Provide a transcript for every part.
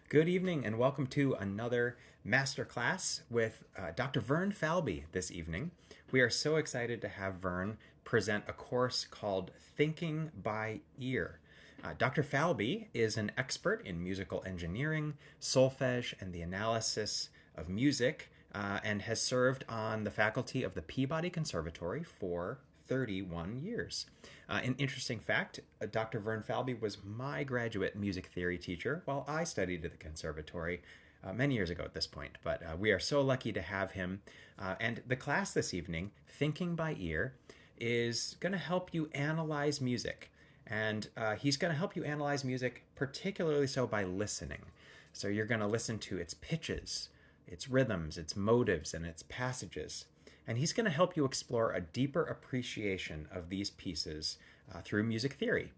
Good evening and welcome to another Masterclass with Dr. Vern Falby this evening. We are so excited to have Vern present a course called Thinking by Ear. Dr. Falby is an expert in musical engineering, solfège, and the analysis of music, and has served on the faculty of the Peabody Conservatory for 31 years. An interesting fact, Dr. Vern Falby was my graduate music theory teacher while I studied at the conservatory many years ago at this point. But we are so lucky to have him. And the class this evening, Thinking by Ear, is going to help you analyze music. And he's going to help you analyze music, particularly so by listening. So you're going to listen to its pitches, its rhythms, its motives, and its passages. And he's going to help you explore a deeper appreciation of these pieces through music theory.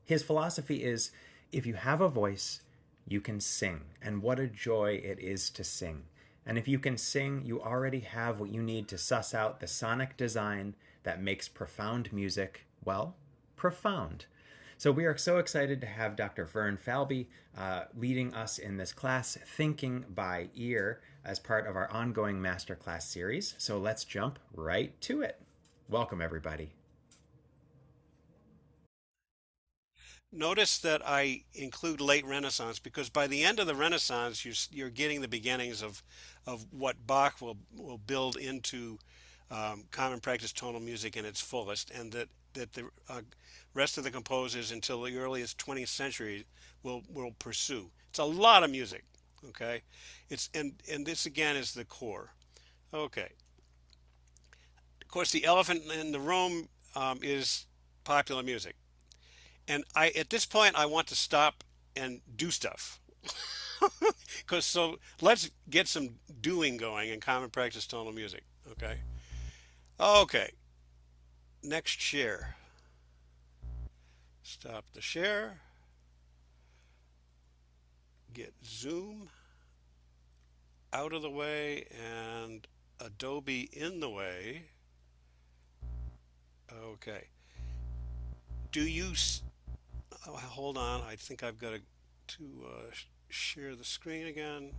His philosophy is, if you have a voice, you can sing. And what a joy it is to sing. And if you can sing, you already have what you need to suss out the sonic design that makes profound music, well, profound. So we are so excited to have Dr. Vern Falby leading us in this class, Thinking by Ear, as part of our ongoing Masterclass series. So let's jump right to it. Welcome, everybody. Notice that I include late Renaissance because by the end of the Renaissance, you're getting the beginnings of what Bach will build into common practice tonal music in its fullest, and that the rest of the composers until the earliest 20th century will pursue. It's a lot of music, okay? And this again is the core. Okay. Of course, the elephant in the room is popular music. And at this point I want to stop and do stuff. Because so let's get some doing going in common practice tonal music. Okay. Okay. Next share. Stop the share. Get Zoom out of the way and Adobe in the way. Okay. Do you hold on, I think I've got to share the screen again.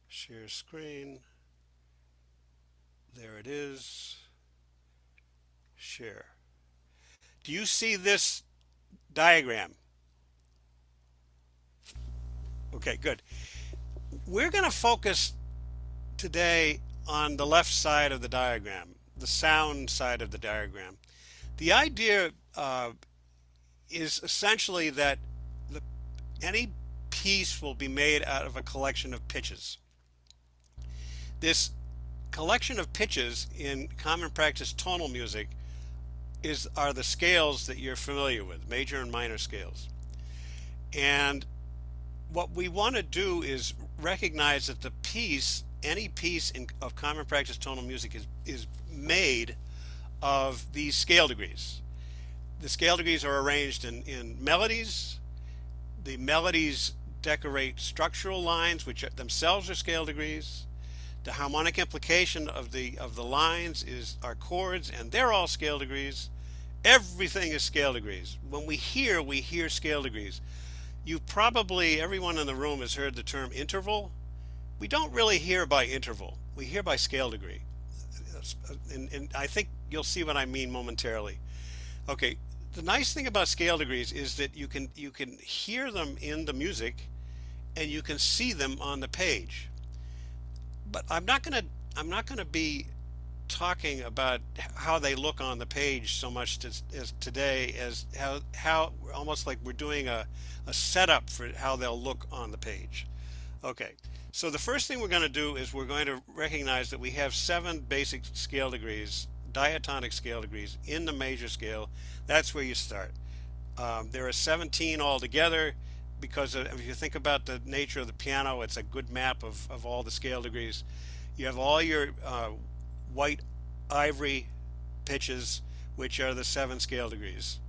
Share screen. There it is. Share. Do you see this diagram? Okay, good. We're going to focus today on the left side of the diagram, the sound side of the diagram. The idea is essentially that any piece will be made out of a collection of pitches. This collection of pitches in common practice tonal music are the scales that you're familiar with, major and minor scales. And what we want to do is recognize that any piece of common practice tonal music is made of these scale degrees. The scale degrees are arranged in melodies. The melodies decorate structural lines, which themselves are scale degrees. The harmonic implication of the lines are chords, and they're all scale degrees. Everything is scale degrees. When we hear scale degrees. Everyone in the room has heard the term interval. We don't really hear by interval. We hear by scale degree. And I think you'll see what I mean momentarily. Okay, the nice thing about scale degrees is that you can hear them in the music and you can see them on the page. But I'm not gonna be talking about how they look on the page so much as today as how almost like we're doing a setup for how they'll look on the page. Okay, so the first thing we're going to do is we're going to recognize that we have 7 basic scale degrees, diatonic scale degrees in the major scale. That's where you start. There are 17 altogether because if you think about the nature of the piano, it's a good map of all the scale degrees. You have all your white ivory pitches, which are the 7 scale degrees,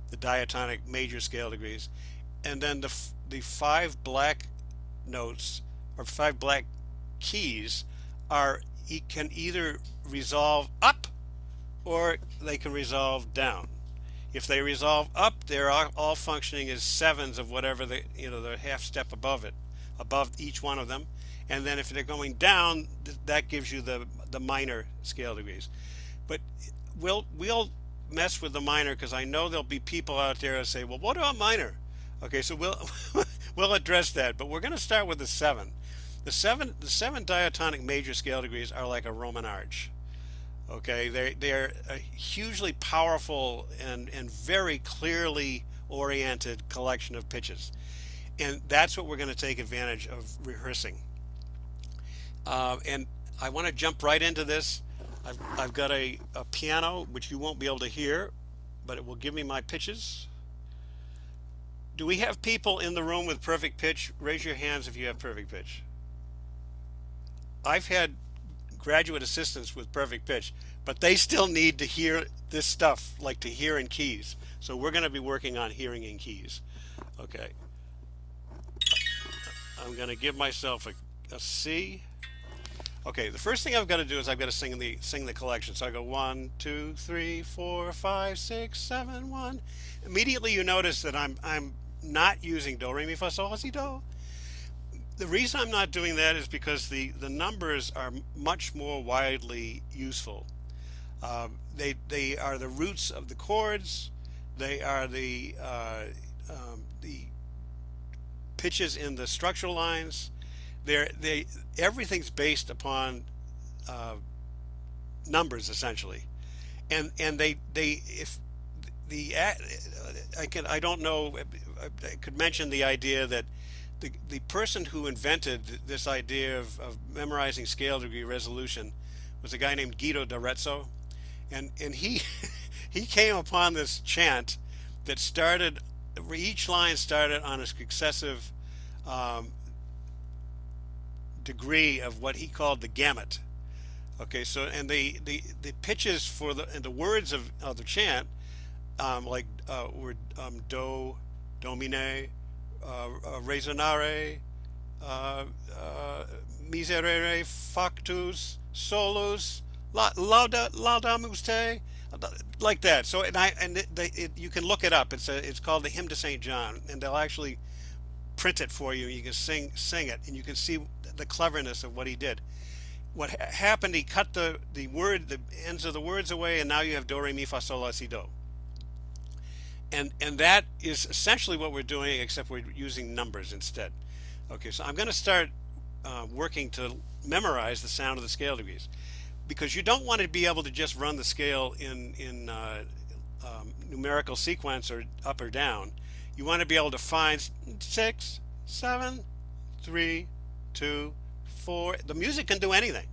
the diatonic major scale degrees, and then the 5 black notes or 5 black keys can either resolve up or they can resolve down. If they resolve up, they're all functioning as sevens of whatever the half step above it, above each one of them. And then if they're going down, that gives you the minor scale degrees. But we'll mess with the minor because I know there'll be people out there that say, well, what about minor? Okay, so we'll we'll address that. But we're going to start with the seven. The seven diatonic major scale degrees are like a Roman arch. Okay, they're a hugely powerful and very clearly oriented collection of pitches, and that's what we're going to take advantage of rehearsing. And I want to jump right into this. I've got a piano which you won't be able to hear, but it will give me my pitches. Do we have people in the room with perfect pitch? Raise your hands if you have perfect pitch. I've had graduate assistants with perfect pitch, but they still need to hear this stuff, like to hear in keys. So we're going to be working on hearing in keys. Okay. I'm going to give myself a C. Okay, the first thing I've got to do is I've got to sing the collection. So I go 1, 2, 3, 4, 5, 6, 7, 1. Immediately you notice that I'm not using do, re, mi, fa, sol, la, si, do. The reason I'm not doing that is because the numbers are much more widely useful. They are the roots of the chords. They are the pitches in the structural lines. Everything's based upon numbers essentially, and they if the I don't know, I could mention the idea that the person who invented this idea of memorizing scale degree resolution was a guy named Guido d'Arezzo, and he he came upon this chant that started, each line started on a successive degree of what he called the gamut. Okay, so and the pitches for the words of the chant, were do, domine, resonare, miserere, factus, solus, laudamus te, like that. So you can look it up. It's called the Hymn to Saint John, and they'll actually print it for you. You can sing it, and you can see the cleverness of what he did. What happened? He cut the ends of the words away, and now you have do, re, mi, fa, sol, la, si, do. And that is essentially what we're doing, except we're using numbers instead. Okay, so I'm going to start working to memorize the sound of the scale degrees, because you don't want to be able to just run the scale in numerical sequence or up or down. You want to be able to find 6, 7, 3, 2, 4. The music can do anything.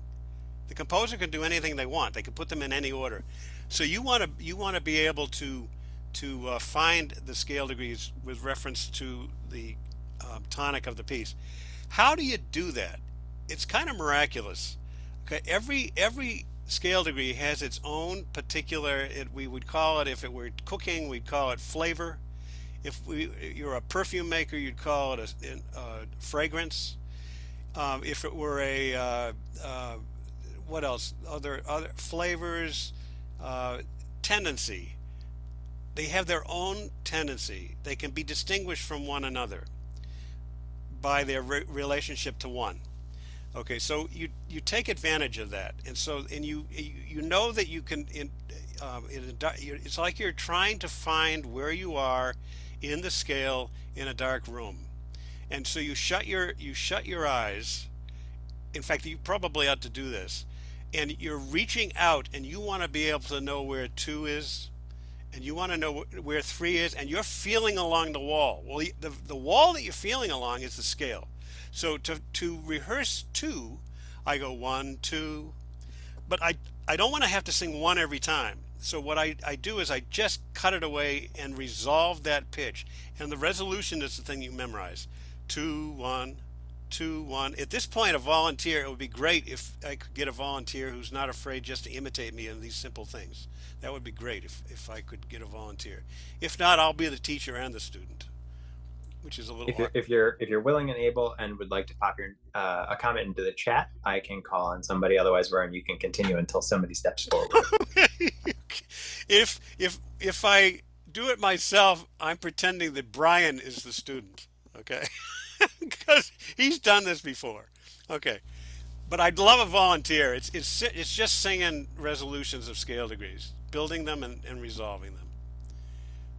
The composer can do anything they want. They can put them in any order. So you want to be able to find the scale degrees with reference to the tonic of the piece. How do you do that? It's kind of miraculous. Okay, every scale degree has its own particular. We would call it, if it were cooking, we'd call it flavor. If you're a perfume maker, you'd call it a fragrance. If it were what else? Other flavors, tendency. They have their own tendency. They can be distinguished from one another by their relationship to one. Okay, so you take advantage of that, and you know that you can. It's like you're trying to find where you are in the scale in a dark room, and so you shut your eyes. In fact, you probably ought to do this, and you're reaching out, and you want to be able to know where 2 is, and you want to know where 3 is, and you're feeling along the wall. Well, the wall that you're feeling along is the scale. So to rehearse 2, I go 1, 2, but I don't want to have to sing 1 every time. So what I do is I just cut it away and resolve that pitch. And the resolution is the thing you memorize. 2, 1, 2, 1. At this point, a volunteer, it would be great if I could get a volunteer who's not afraid just to imitate me in these simple things. That would be great if I could get a volunteer. If not, I'll be the teacher and the student, which is a little awkward. If you're willing and able and would like to pop your a comment into the chat, I can call on somebody. Otherwise, Vern, you can continue until somebody steps forward. If I do it myself, I'm pretending that Brian is the student. Okay, because he's done this before. Okay, but I'd love a volunteer. It's just singing resolutions of scale degrees, building them and resolving them,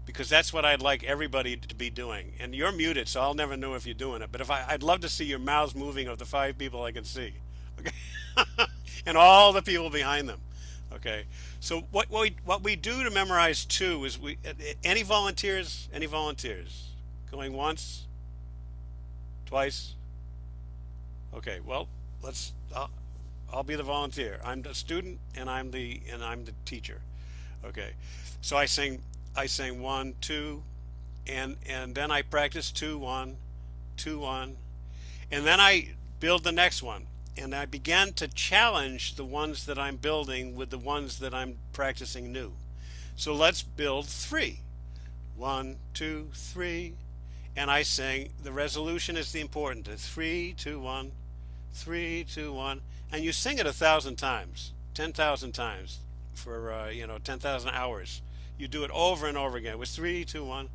because that's what I'd like everybody to be doing. And you're muted, so I'll never know if you're doing it. But I'd love to see your mouths moving of the 5 people I can see, okay, and all the people behind them. Okay, so what we do to memorize two is any volunteers, going once, twice. Okay, well, let's. I'll be the volunteer. I'm the student, and I'm the teacher. Okay, so I sing one, two, and then I practice two, one, and then I build the next one, and I began to challenge the ones that I'm building with the ones that I'm practicing new. So let's build three. One, two, three, and I sing. The resolution is the important. 3, 2, 1, 3, 2, 1, and you sing it 1,000 times, 10,000 times for 10,000 hours. You do it over and over again. It was 3, 2, 1.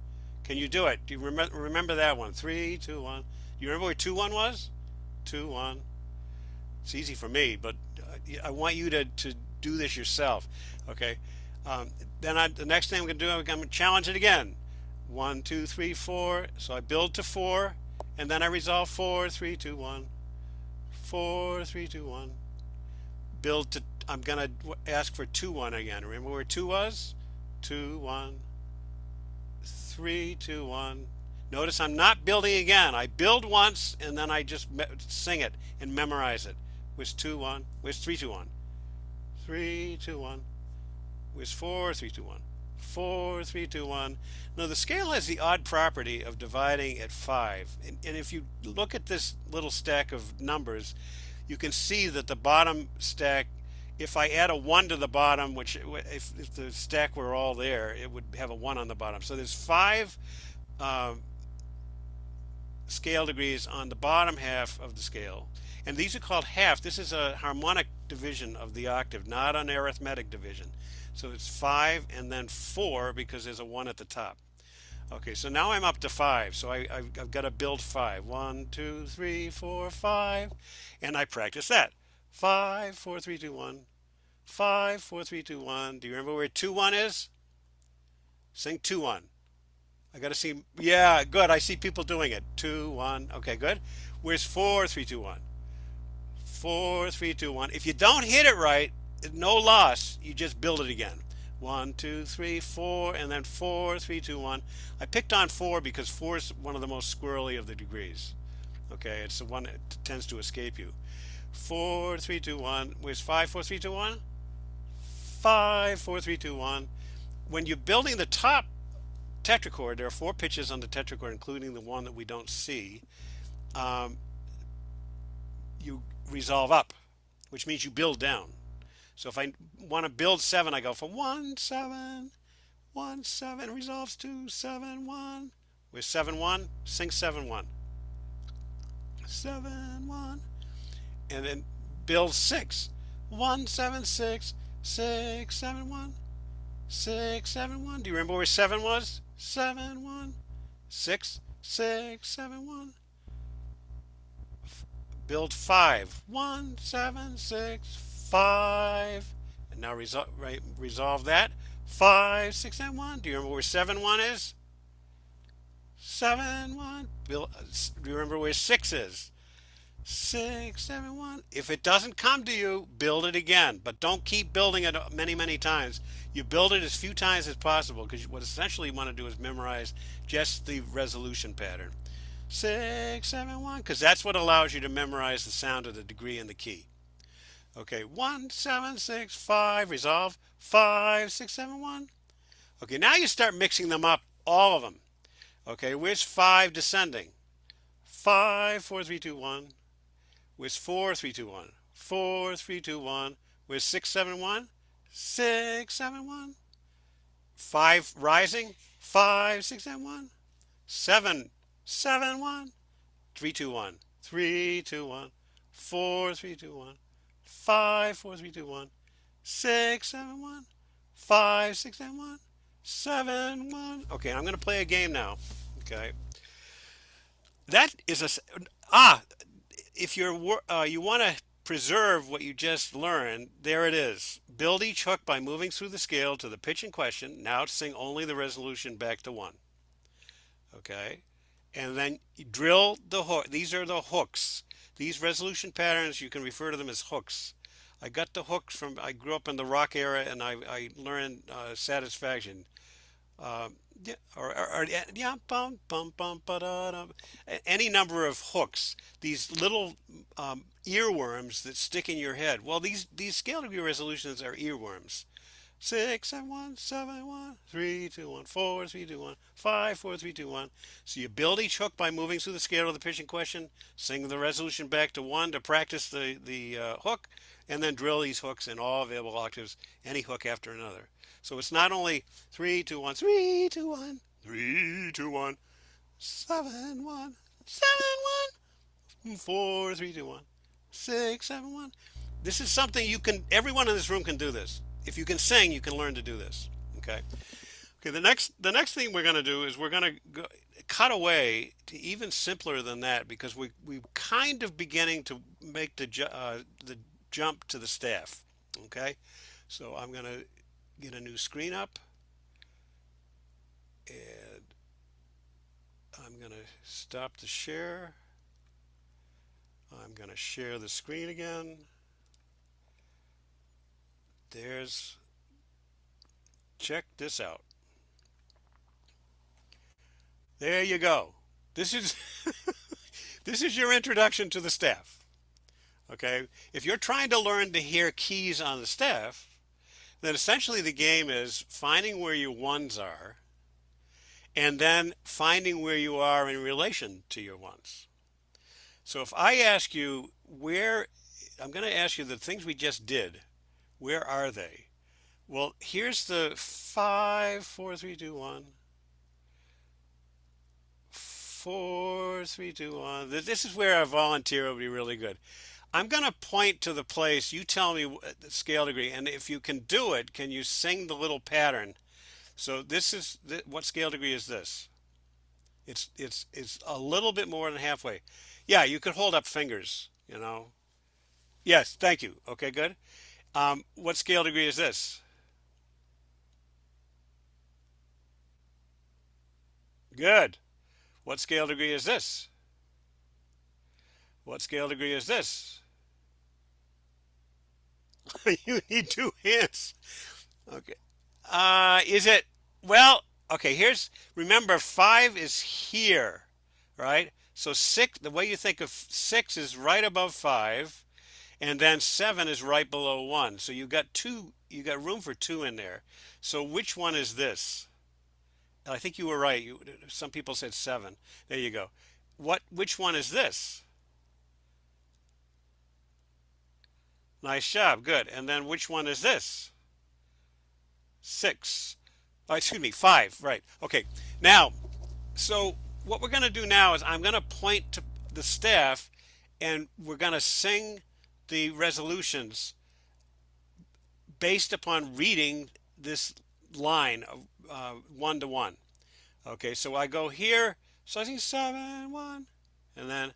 Can you do it? Do you remember that one? 3, 2, 1. You remember where 2, 1 was? 2, 1. It's easy for me, but I want you to do this yourself. Okay. The next thing I'm going to do, I'm going to challenge it again. 1, 2, 3, 4. So I build to 4, and then I resolve 4, 3, 2, 1. 4, 3, 2, 1. Build to. I'm going to ask for 2, 1 again. Remember where 2 was? 2, 1. 3, 2, 1. Notice I'm not building again. I build once and then I just sing it and memorize it. Where's 2, 1? Where's 3, 2, 1? 3, 2, 1. Where's 4, 3, 2, 1? 4, 3, 2, 1. Now the scale has the odd property of dividing at 5. And if you look at this little stack of numbers, you can see that the bottom stack, if I add a 1 to the bottom, which if the stack were all there, it would have a 1 on the bottom. So there's 5 scale degrees on the bottom half of the scale. And these are called half. This is a harmonic division of the octave, not an arithmetic division. So it's 5 and then 4 because there's a 1 at the top. Okay, so now I'm up to 5. So I've got to build 5. 1, 2, 3, 4, 5. And I practice that. 5, 4, 3, 2, 1. 5, 4, 3, 2, 1. Do you remember where 2, 1 is? Sing 2, 1. I got to see. Yeah, good. I see people doing it. 2, 1. Okay, good. Where's 4, 3, 2, 1? 4, 3, 2, 1. If you don't hit it right, no loss. You just build it again. 1, 2, 3, 4, and then 4, 3, 2, 1. I picked on 4 because 4 is one of the most squirrely of the degrees. Okay, it's the one that tends to escape you. 4, 3, 2, 1. Where's 5, 4, 3, 2, 1? 5, 4, 3, 2, 1. When you're building the top tetrachord, there are 4 pitches on the tetrachord, including the one that we don't see. You resolve up, which means you build down. So if I want to build 7, I go from 1, 7, 1, 7, resolves 2, 7, 1. Where's 7, 1? Sing 7, 1. 7, 1. And then build 6. 1, 7, 6, 6, 7, 1. 6, 7, 1. Do you remember where 7 was? 7, 1. 6, 6, 7, 1. Build 5. 1, 7, 6, 5. And now resolve that. 5, 6, and 1. Do you remember where 7, 1 is? 7, 1. Do you remember where 6 is? 6, 7, 1. If it doesn't come to you, build it again. But don't keep building it many, many times. You build it as few times as possible because what essentially you want to do is memorize just the resolution pattern. 6, 7, 1, because that's what allows you to memorize the sound of the degree and the key. Okay, 1, 7, 6, 5, resolve, 5, 6, 7, 1. Okay, now you start mixing them up, all of them. Okay, where's 5 descending? 5, 4, 3, 2, 1. Where's 4, 3, 2, 1? 4, 3, 2, 1. Where's 6, 7, 1? 6, 7, 1. 5 rising, 5, 6, 7, 1. 7, 7, 1. 3, 2, 1. 3, 2, 1. 4, 3, 2, 1. 5, 4, 3, 2, 1. 6, 7, 1. 5, 6, 7, 1. 7, 1. Okay, I'm going to play a game now. Okay. That is if you want to preserve what you just learned, there it is. Build each hook by moving through the scale to the pitch in question. Now sing only the resolution back to 1. Okay. And then you drill the hook. These are the hooks. These resolution patterns, you can refer to them as hooks. I grew up in the rock era and I learned satisfaction. Yeah, yeah, bum, bum, bum, ba-da-dum. Any number of hooks, these little earworms that stick in your head. Well, these scale degree resolutions are earworms. 6, 7, 1, 7, 1, 3, 2, 1, 4, 3, 2, 1, 5, 4, 3, 2, 1. So you build each hook by moving through the scale of the pitch in question, sing the resolution back to 1 to practice the hook, and then drill these hooks in all available octaves, any hook after another. So it's not only 3, 2, 1, 3, 2, 1, 3, 2, 1, 7, 1, 7, 1, 4, 3, 2, 1, 6, 7, 1. This is something everyone in this room can do this. If you can sing, you can learn to do this. Okay. Okay. The next thing we're going to do is we're going to cut away to even simpler than that because we kind of beginning to make the jump to the staff. Okay. So I'm going to get a new screen up and I'm going to stop the share. I'm going to share the screen again. Check this out. There you go. This is this is your introduction to the staff. Okay? If you're trying to learn to hear keys on the staff, then essentially the game is finding where your ones are and then finding where you are in relation to your ones. So if I ask you I'm going to ask you the things we just did. Where are they? Well, here's the 5, 4, 3, 2, 1. 4, 3, 2, 1. This is where a volunteer will be really good. I'm going to point to the place. You tell me the scale degree, and if you can do it, can you sing the little pattern? So what scale degree is this? It's a little bit more than halfway. Yeah, you could hold up fingers, you know. Yes, thank you. Okay, good. What scale degree is this? Good. What scale degree is this? What scale degree is this? You need 2 hands. Okay. Is it, well, okay, remember 5 is here, right? So 6, the way you think of 6 is right above 5, and then 7 is right below 1. So you got room for 2 in there. So which one is this? I think you were right. Some people said 7. There you go. Which one is this? Nice job. Good. And then which one is this? 6. Oh, excuse me, 5. Right. Okay. Now, so what we're going to do now is I'm going to point to the staff and we're going to sing the resolutions based upon reading this line of 1 to 1. Okay, so I go here, so I sing 7, 1, and then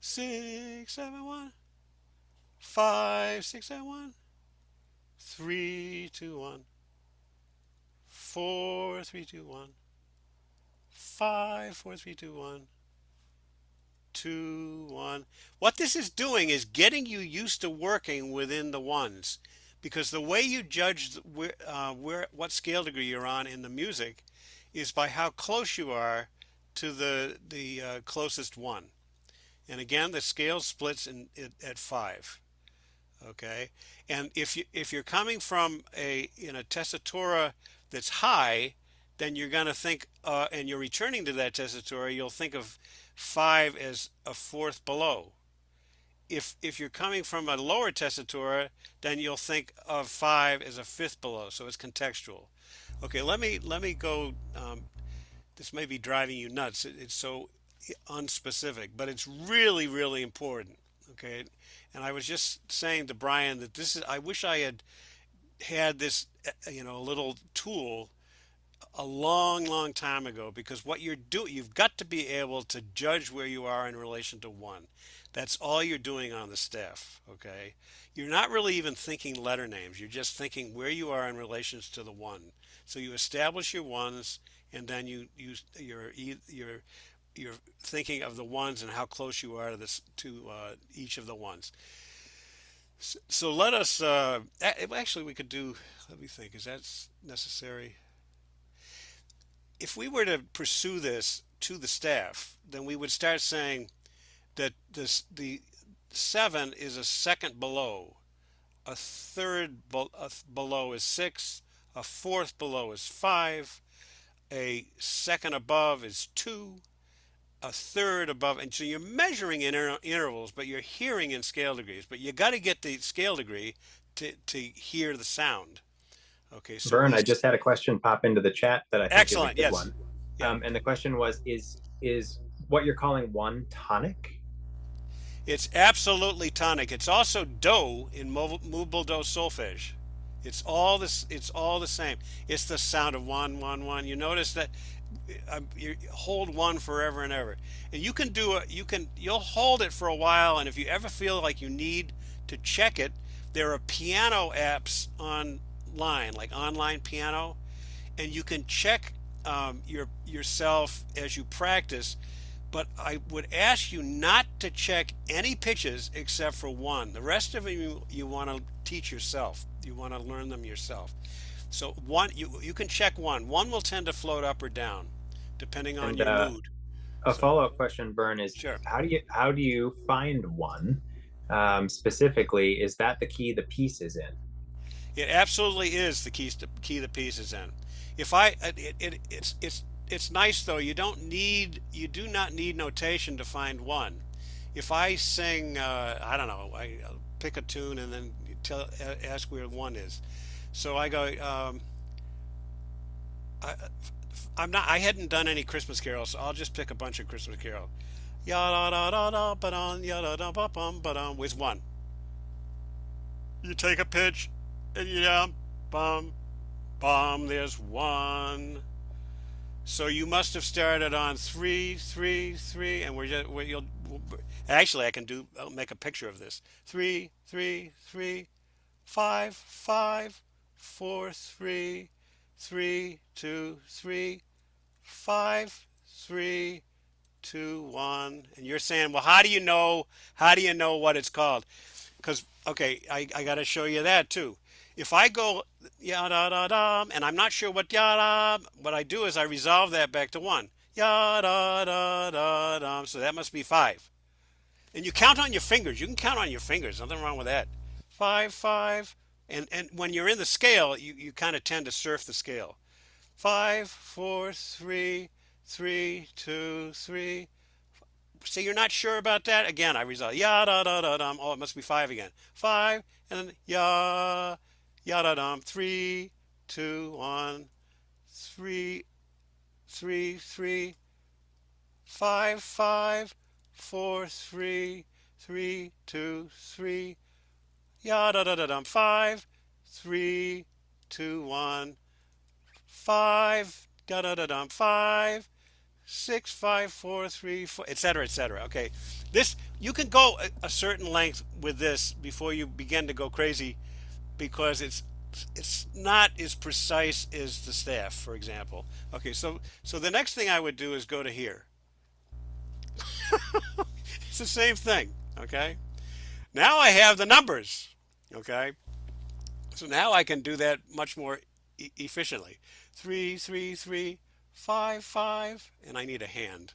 6, 7, 1, 5, 6, 7, 1, 3, 2, 1, 4, 3, 2, 1, 5, 4, 3, 2, 1, 2, 1. What this is doing is getting you used to working within the ones, because the way you judge what scale degree you're on in the music is by how close you are to the closest one. And again, the scale splits at 5. Okay, and if you're coming from a tessitura that's high, then you're going to think, and you're returning to that tessitura, you'll think of 5 as a fourth below. If you're coming from a lower tessitura, then you'll think of 5 as a fifth below. So it's contextual. Okay, let me go. This may be driving you nuts. It's so unspecific, but it's really, really important. Okay, and I was just saying to Brian that I wish I had this, a little tool a long, long time ago, because what you're doing, you've got to be able to judge where you are in relation to one. That's all you're doing on the staff, okay? You're not really even thinking letter names. You're just thinking where you are in relations to the one. So you establish your ones, and then you're thinking of the ones and how close you are to this to each of the ones. So let us actually we could do. Let me think. Is that necessary? If we were to pursue this to the staff, then we would start saying that the seven is a second below, a third below is six, a fourth below is five, a second above is two, a third above, and so you're measuring in intervals, but you're hearing in scale degrees. But you got to get the scale degree to hear the sound. Okay, so Vern, I just had a question pop into the chat that I think is a excellent. good Yes, one. yeah. And the question was, is what you're calling one tonic? It's absolutely tonic. It's also do in movable do solfège. It's all this. It's all the same. It's the sound of one, one, one. You notice that you hold one forever and ever, and you can do it. You'll hold it for a while, and if you ever feel like you need to check it, there are piano apps online, like online piano, and you can check yourself as you practice. But I would ask you not to check any pitches except for one. The rest of them you want to teach yourself. You want to learn them yourself. So one you can check one. One will tend to float up or down, depending on And your mood. a So follow-up question, Vern, is sure. how do you find one? Specifically, is that the key the piece is in? It absolutely is the key the piece is in. If I it's nice though. You do not need notation to find one. If I sing, I don't know, I'll pick a tune and then ask where one is. So I go. I, I'm not. I hadn't done any Christmas carols, so I'll just pick a bunch of Christmas carols. Ya da da da da ba dum, ya da da ba bum ba dum. With one, you take a pitch, and bum bum. There's one. So you must have started on three, three, three, and you'll actually I'll make a picture of this. Three, three, three, five, five, four, three, three, two, three, five, three, two, one. And you're saying, well, how do you know? How do you know what it's called? Because okay, I got to show you that too. If I go ya da da da, and I'm not sure what ya da, what I do is I resolve that back to one. Ya da da da da. So that must be five. And you count on your fingers. You can count on your fingers. Nothing wrong with that. Five, five. And when you're in the scale, you kind of tend to surf the scale. Five, four, three, three, two, three. So you're not sure about that? Again, I resolve. Ya da da da dum. Oh, it must be five again. Five, and then ya, ya da dum. Three, two, one, three, three, three, five, five, four, three, three, two, three, ya da da da dum. Five, three, two, one, five, da da da dum. Five, six, five, four, three, four, etc., etc. Okay, this you can go a certain length with this before you begin to go crazy, because it's not as precise as the staff, for example. Okay, so the next thing I would do is go to here. It's the same thing. Okay, now I have the numbers. Okay, so now I can do that much more efficiently. Three, three, three, five, five, and I need a hand.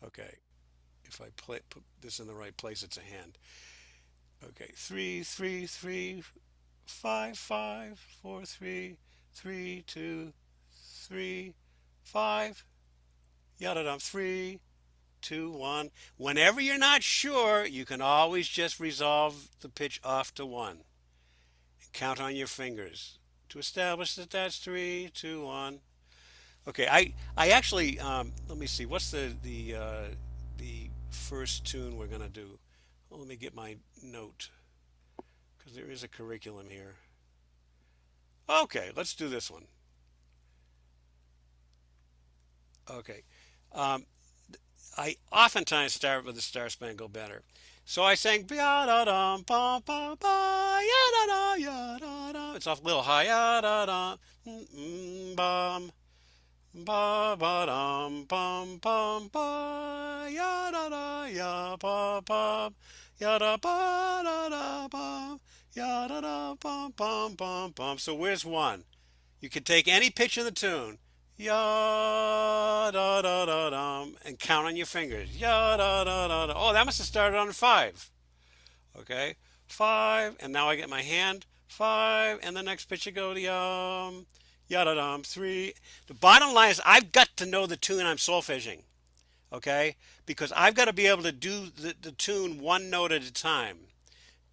Okay, if I put this in the right place, it's a hand. Okay, three, three, three, five, five, four, three, three, two, three, five, yada dum, three, two, one. Whenever you're not sure, you can always just resolve the pitch off to one. Count on your fingers to establish that that's three, two, one. Okay, I actually let me see. What's the first tune we're gonna do? Well, let me get my note, because there is a curriculum here. Okay, let's do this one. Okay. Um, I oftentimes start with the Star Spangled Banner. So I sang ya da dum ba ba ba ya da da ya da da. It's off a little high ya da da bum ba ba dum bum bum ba ya da da ya ba ba ya da ba da da bum ya da da bum bum bum bum. So where's one? You can take any pitch of the tune, ya da da da dum, and count on your fingers, ya da da da da. Oh, that must have started on five. Okay, five, and now I get my hand five, and the next pitch you go to ya da dum three. The bottom line is I've got to know the tune I'm solfeging. Okay, because I've got to be able to do the tune one note at a time.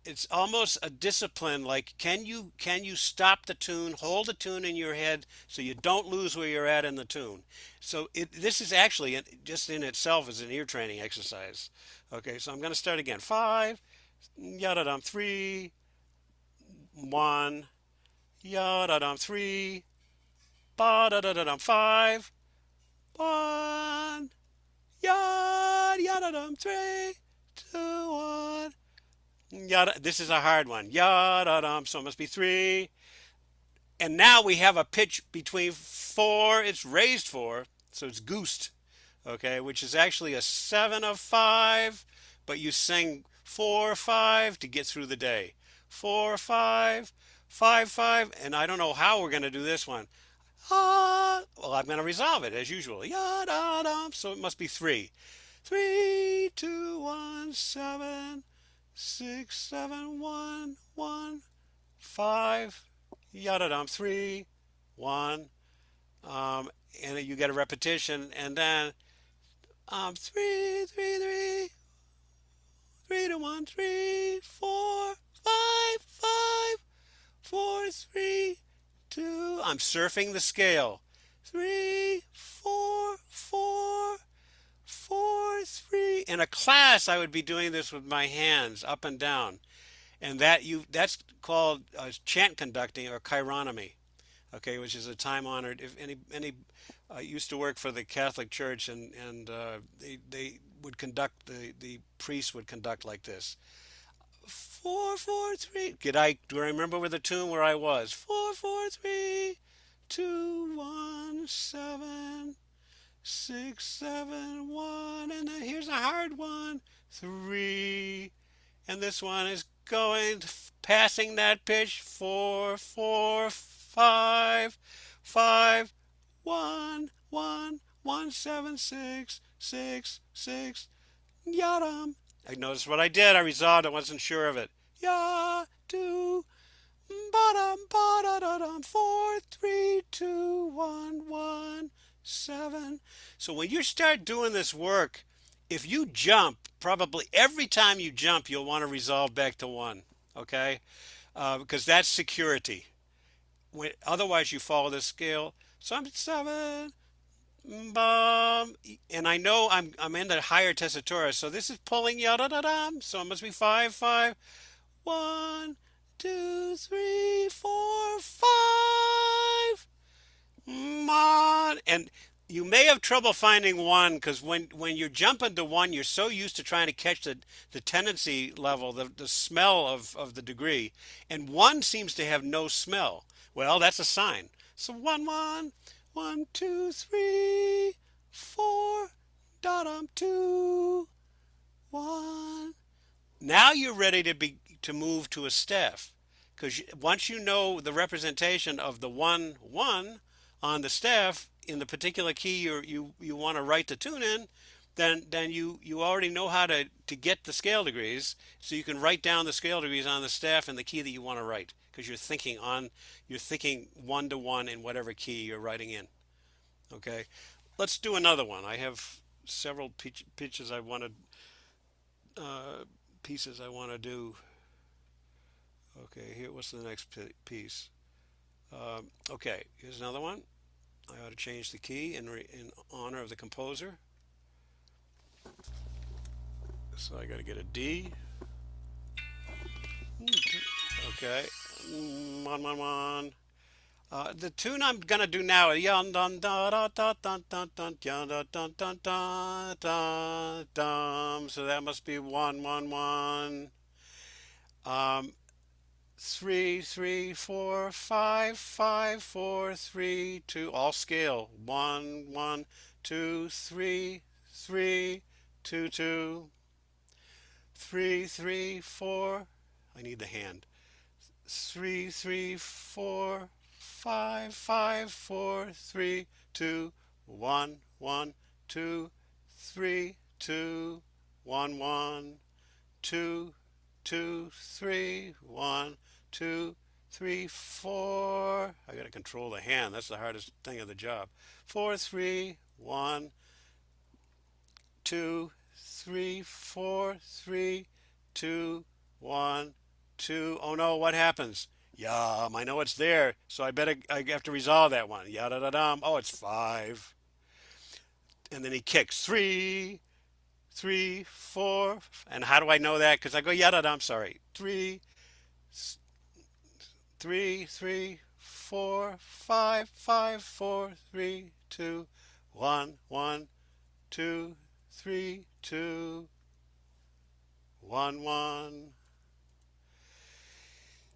It's almost a discipline, like can you stop the tune, hold the tune in your head so you don't lose where you're at in the tune. So this is actually just in itself is an ear training exercise. Okay, so I'm going to start again. Five, yada dum, three, one, yada dum, three, ba da da da dum, five, one, yada dum, three, two, one. Yada, this is a hard one. Yada dum, so it must be three. And now we have a pitch between four, it's raised four, so it's goosed, okay, which is actually a seven of five, but you sing four, five to get through the day. Four, five, five, five, and I don't know how we're going to do this one. Ah, well, I'm going to resolve it as usual. Yada dum, so it must be three. Three, two, one, seven, six, seven, one, one, five, yada dum, three, one, and you get a repetition, and then three, three, three, three to one, three, four, five, five, four, three, two. I'm surfing the scale. Three, four, four, four, three. In a class, I would be doing this with my hands up and down, and that's called chant conducting or chironomy. Okay, which is a time honored. If any used to work for the Catholic Church, and they would conduct the priest would conduct like this. Four, four, three. Do I remember with the tune where I was? Four, four, three, two, one, seven, six, seven, one, and then here's a hard one. Three, and this one is going passing that pitch. Four, four, five, five, one, one, one, seven, six, six, six. Yadam. I noticed what I did. I resolved. I wasn't sure of it. Ya, two, bottom, bottom, four, three, two, one, one, seven. So when you start doing this work, if you jump, probably every time you jump, you'll want to resolve back to one. Okay, because that's security. Otherwise, you follow the scale. So I'm seven, and I know I'm in the higher tessitura, so this is pulling yada da dum. So it must be five, five, one, two, three, four, five. And you may have trouble finding one because when you're jumping to one, you're so used to trying to catch the tendency level, the smell of the degree, and one seems to have no smell. Well, that's a sign. So one, one, one, two, three, four, dum, two, one. Now you're ready to move to a staff, because once you know the representation of the one one on the staff in the particular key you want to write the tune in, then you already know how to get the scale degrees, so you can write down the scale degrees on the staff in the key that you want to write, because you're thinking one to one in whatever key you're writing in. Okay, let's do another one. I have several pitches I want to pieces I want to do. Okay, here, what's the next piece? Okay, here's another one. I ought to change the key in honor of the composer. So I got to get a D. Okay, one, one, one. The tune I'm gonna do now is dun dun dun dun dun dun dun dun dun dun dun dun dun dun. So that must be 1 1 1. Um, 3 3 4 5 5 4 3 2. All scale. 1 1 2 3 3 2 2. 3 3 4. I need the hand. 3 3 4 5 5 4 3 2 1 1 2 3 1 2 3 4. I got to control the hand. That's the hardest thing of the job. 4 3 1 2 3 4 3 2 1 2. Oh no, what happens? I know it's there, so I have to resolve that one. Da da dum. Oh, it's 5. And then he kicks 3 3 4. And how do I know that? Because I go da dum. Sorry, 3 3 3 4 5 5 4 3 2 1 1 2 3 2 1 1.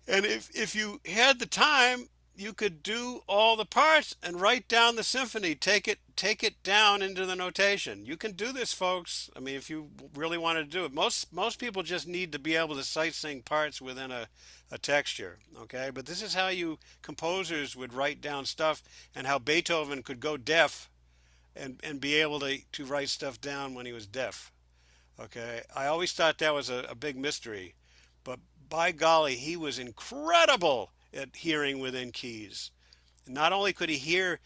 And if you had the time, you could do all the parts and write down the symphony. Take it down into the notation. You can do this, folks. I mean, if you really want to do it. Most people just need to be able to sight sing parts within a texture. Okay, but this is how you composers would write down stuff, and how Beethoven could go deaf and be able to write stuff down when he was deaf. Okay, I always thought that was a big mystery, but by golly, he was incredible at hearing within keys. Not only could he hear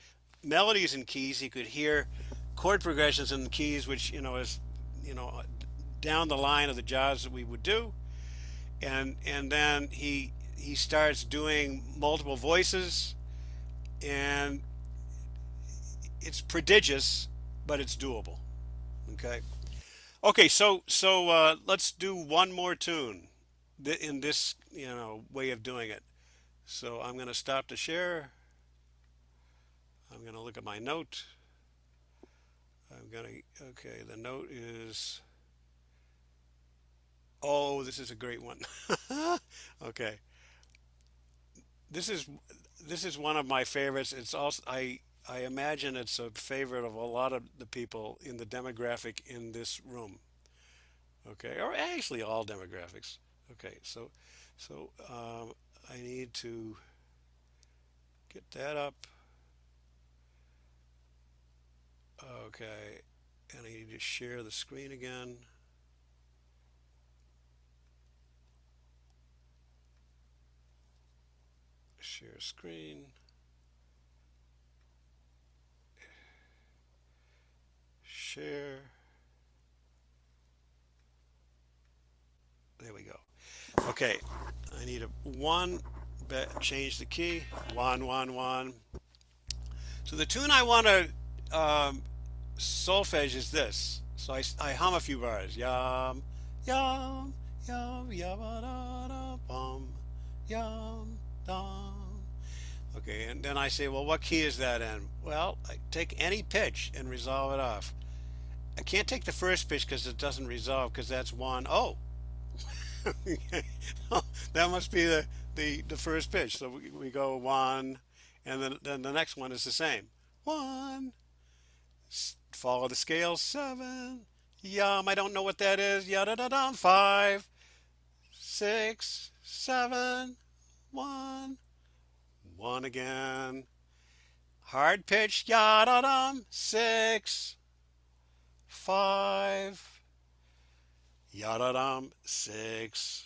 melodies in keys, he could hear chord progressions in the keys, which is you know down the line of the jobs that we would do, and then he starts doing multiple voices, and it's prodigious, but it's doable. Okay. Okay, so let's do one more tune in this way of doing it. So I'm going to stop the share. I'm going to look at my note. Okay, the note is, oh, this is a great one. Okay, this is one of my favorites. It's also, I imagine it's a favorite of a lot of the people in the demographic in this room. Okay, or actually all demographics. Okay, so I need to get that up. Okay, and I need to share the screen again. Share screen. Share. There we go. Okay, I need change the key. 1 1 1. So the tune I want to solfège is this. So I hum a few bars. Yum yum yum yum da da bum yum dum. Okay, and then I say, well, what key is that in? Well, I take any pitch and resolve it off. I can't take the first pitch because it doesn't resolve, because that's 1. Oh, that must be the first pitch. So we go 1, and then the next one is the same. 1. Follow the scale. 7. Yum. I don't know what that is. Yada da dum. 5, 6, 7, 1. 1 again. Hard pitch. Yada dum. 6, 5. Yada dum. 6.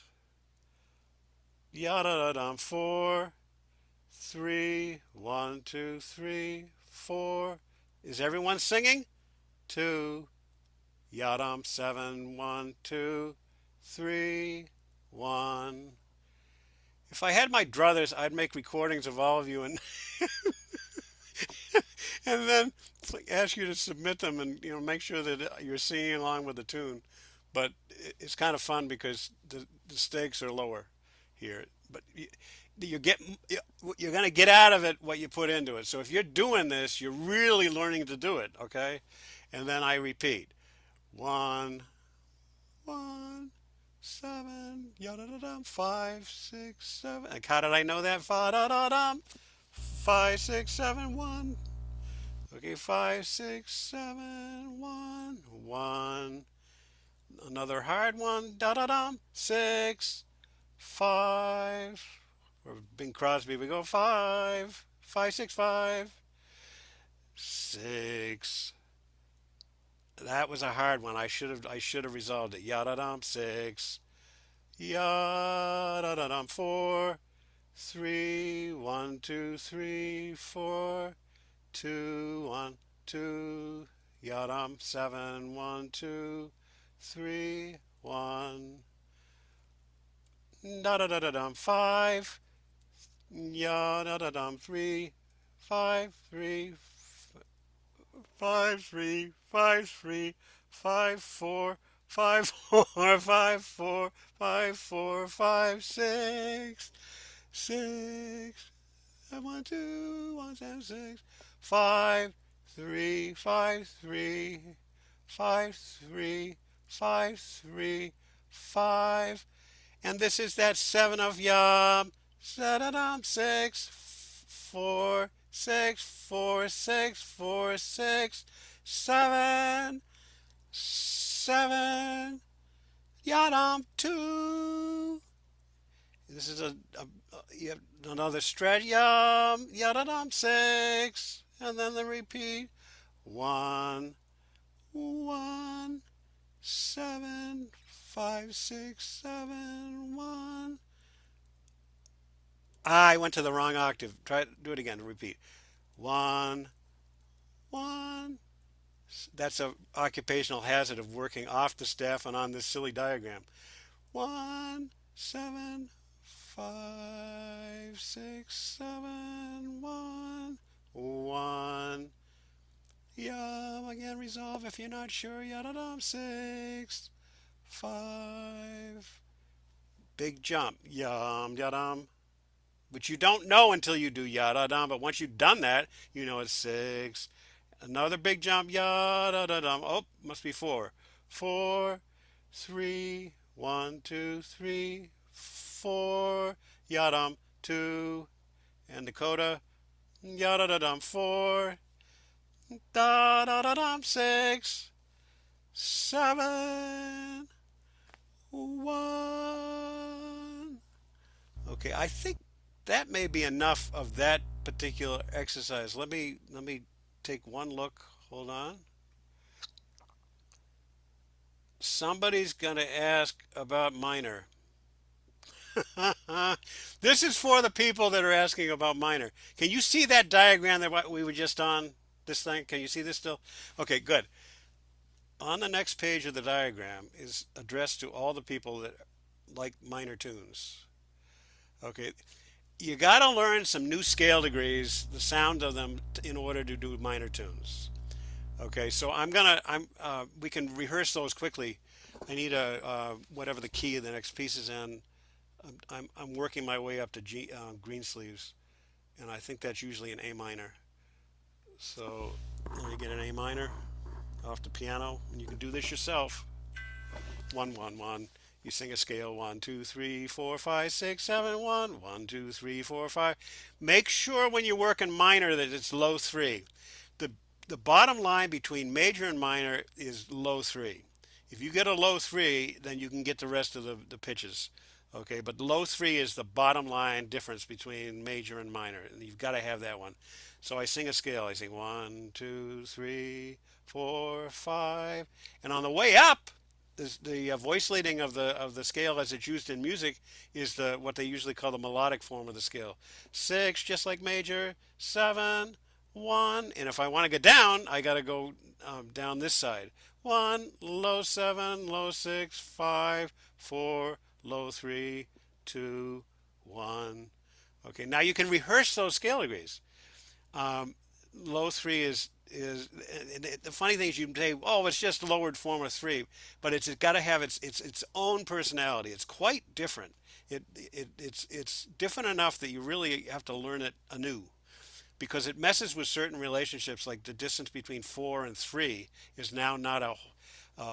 Yada da dum. 4, 3. 1 2 3 4. Is everyone singing? 2. Yadam. 7. 1 2 3 1. If I had my druthers, I'd make recordings of all of you and and then ask you to submit them, and make sure that you're singing along with the tune. But it's kind of fun because the stakes are lower here. but you're going to get out of it what you put into it. So if you're doing this, you're really learning to do it, okay? And then I repeat. 1, 1, 7, yada da dum, 5, 6, 7. Like, how did I know that? Fa da da dum. 5, 6, 7, 1. Okay, 5, 6, 7, 1. 1. Another hard one. Da da dum. 6, 5. Or Bing Crosby, we go 5, 5, 6, 5, 6. That was a hard one. I should have resolved it. Yada dum 6. Yada da dum 4. 3, 1, 2, 3, 4. 2, 1, 2. Yadam 7, 1, 2, 3, 1. Da da da da dum 5. Yada da dum 3, 5, 3, 5, 3, 5, 3, 5, 4, 5, 4, 5, 4, 5, 4, 5, 6, 6, 1, 2, 1, 7, 6, 5, 3, 5, 3, 5, 3, 5, 3, 5. And this is that 7 of Yam. 6, 4, 6, 4, 6, 4, 6, 7, 7, Yadam 2. This is you have another stretch, Yadam 6, and then the repeat. 1, 1, 7, 5, 6, 7, 1. I went to the wrong octave. Do it again. Repeat. 1, 1. That's an occupational hazard of working off the staff and on this silly diagram. 1, 7, 5, 6, 7, 1, 1. Yum, again, resolve if you're not sure. Yada dum 6, 5. Big jump. Yum, yadam. Which you don't know until you do yada dum, but once you've done that, you know it's 6. Another big jump. Yada da dum. Oh, must be 4. 4, 3, 1, 2, 3, 4. Yadam 2. And Dakota. Yada da dum 4. Da da da dum 6, 7, 1. Okay, I think that may be enough of that particular exercise. Let me take one look. Hold on. Somebody's going to ask about minor. This is for the people that are asking about minor. Can you see that diagram that we were just on? This thing? Can you see this still? Okay, good. On the next page of the diagram is addressed to all the people that like minor tunes. Okay, you got to learn some new scale degrees, the sound of them, in order to do minor tunes. Okay, so we can rehearse those quickly. I need whatever the key of the next piece is in. I'm working my way up to green sleeves, and I think that's usually an A minor. So let me get an A minor off the piano, and you can do this yourself. 1, 1, 1. You sing a scale 1, 2, 3, 4, 5, 6, 7, 1. 1, 2, 3, 4, 5. Make sure when you're working minor that it's low 3. The bottom line between major and minor is low 3. If you get a low 3, then you can get the rest of the pitches. Okay, but low 3 is the bottom line difference between major and minor, and you've got to have that one. So I sing a scale. I sing 1, 2, 3, 4, 5, and on the way up, the voice leading of the scale as it's used in music is what they usually call the melodic form of the scale. 6, just like major. 7, 1, and if I want to get down, I got to go down this side. 1, low 7, low 6, 5, 4, low 3, 2, 1. Okay, now you can rehearse those scale degrees. Low 3 is is, and the funny thing is you can say, oh, it's just lowered form of three, but it's got to have its own personality. It's quite different. It's different enough that you really have to learn it anew because it messes with certain relationships, like the distance between 4 and 3 is now not a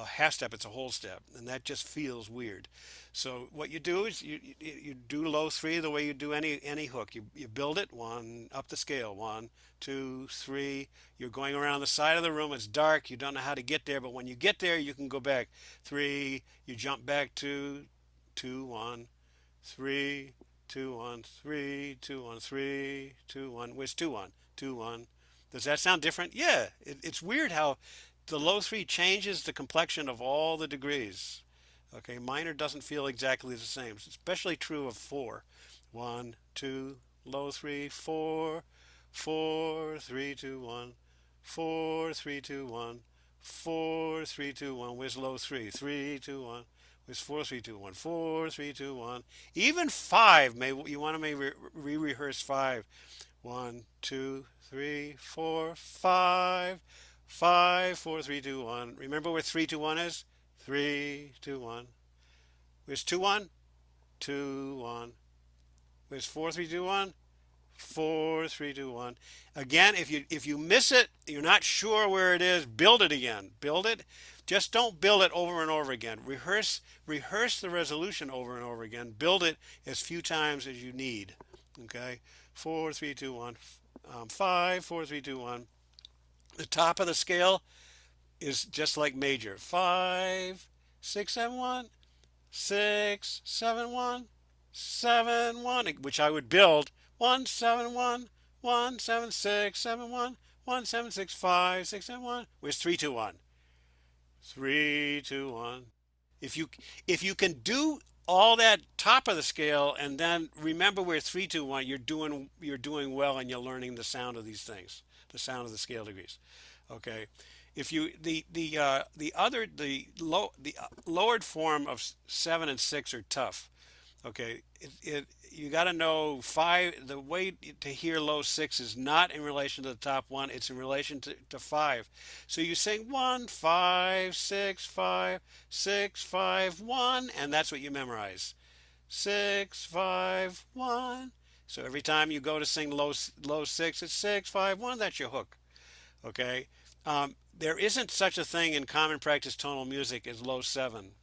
half step, it's a whole step, and that just feels weird. So what you do is you do low three the way you do any hook. You build it one up the scale, 1, 2, 3. You're going around the side of the room. It's dark. You don't know how to get there, but when you get there, you can go back 3. You jump back 2, 2, 1, 3, 2, 1, 3, 2, 1, 3, 2, 1. Where's 2, 1, 2, 1? Does that sound different? Yeah, it's weird how the low three changes the complexion of all the degrees. Okay, minor doesn't feel exactly the same. It's especially true of 4. 1, 2, low 3, 4, 4, 3, 2, 1, 4, 3, 2, 1, 4, 3, 2, 1. Where's low 3? 3, 2, 1. Where's 4, 3, 2, 1? 4, 3, 2, 1. Even 5, you want to maybe re-rehearse 5. 1, 2, 3, 4, 5. 5, 4, 3, 2, 1. Remember where 3, 2, 1 is? 3, 2, 1. Where's 2, 1? 2, 1. Where's 4, 3, 2, 1? 4, 3, 2, 1. Again, if you miss it, you're not sure where it is, build it again. Build it. Just don't build it over and over again. Rehearse the resolution over and over again. Build it as few times as you need. Okay? 4, 3, 2, 1. 5, 4, 3, 2, 1. The top of the scale is just like major. 5, 6, 7, 1, 6, 7, 1, 7, 1, which I would build 1, 7, 1, 1, 7, 6, 7, 1, 1, 7, 6, 5, 6, 7, 1. Where's 3, 2, 1? 3, 2, 1. If you can do all that top of the scale and then remember where 3, 2, 1, you're doing well and you're learning the sound of these things, the sound of the scale degrees. Okay, if you the lowered form of 7 and 6 are tough. Okay, you got to know 5. The way to hear low 6 is not in relation to the top one; it's in relation to 5. So you sing 1, 5, 6, 5, 6, 5, 1, and that's what you memorize. 6, 5, 1. So every time you go to sing low 6, it's 6, 5, 1. That's your hook. Okay. There isn't such a thing in common practice tonal music as low 7.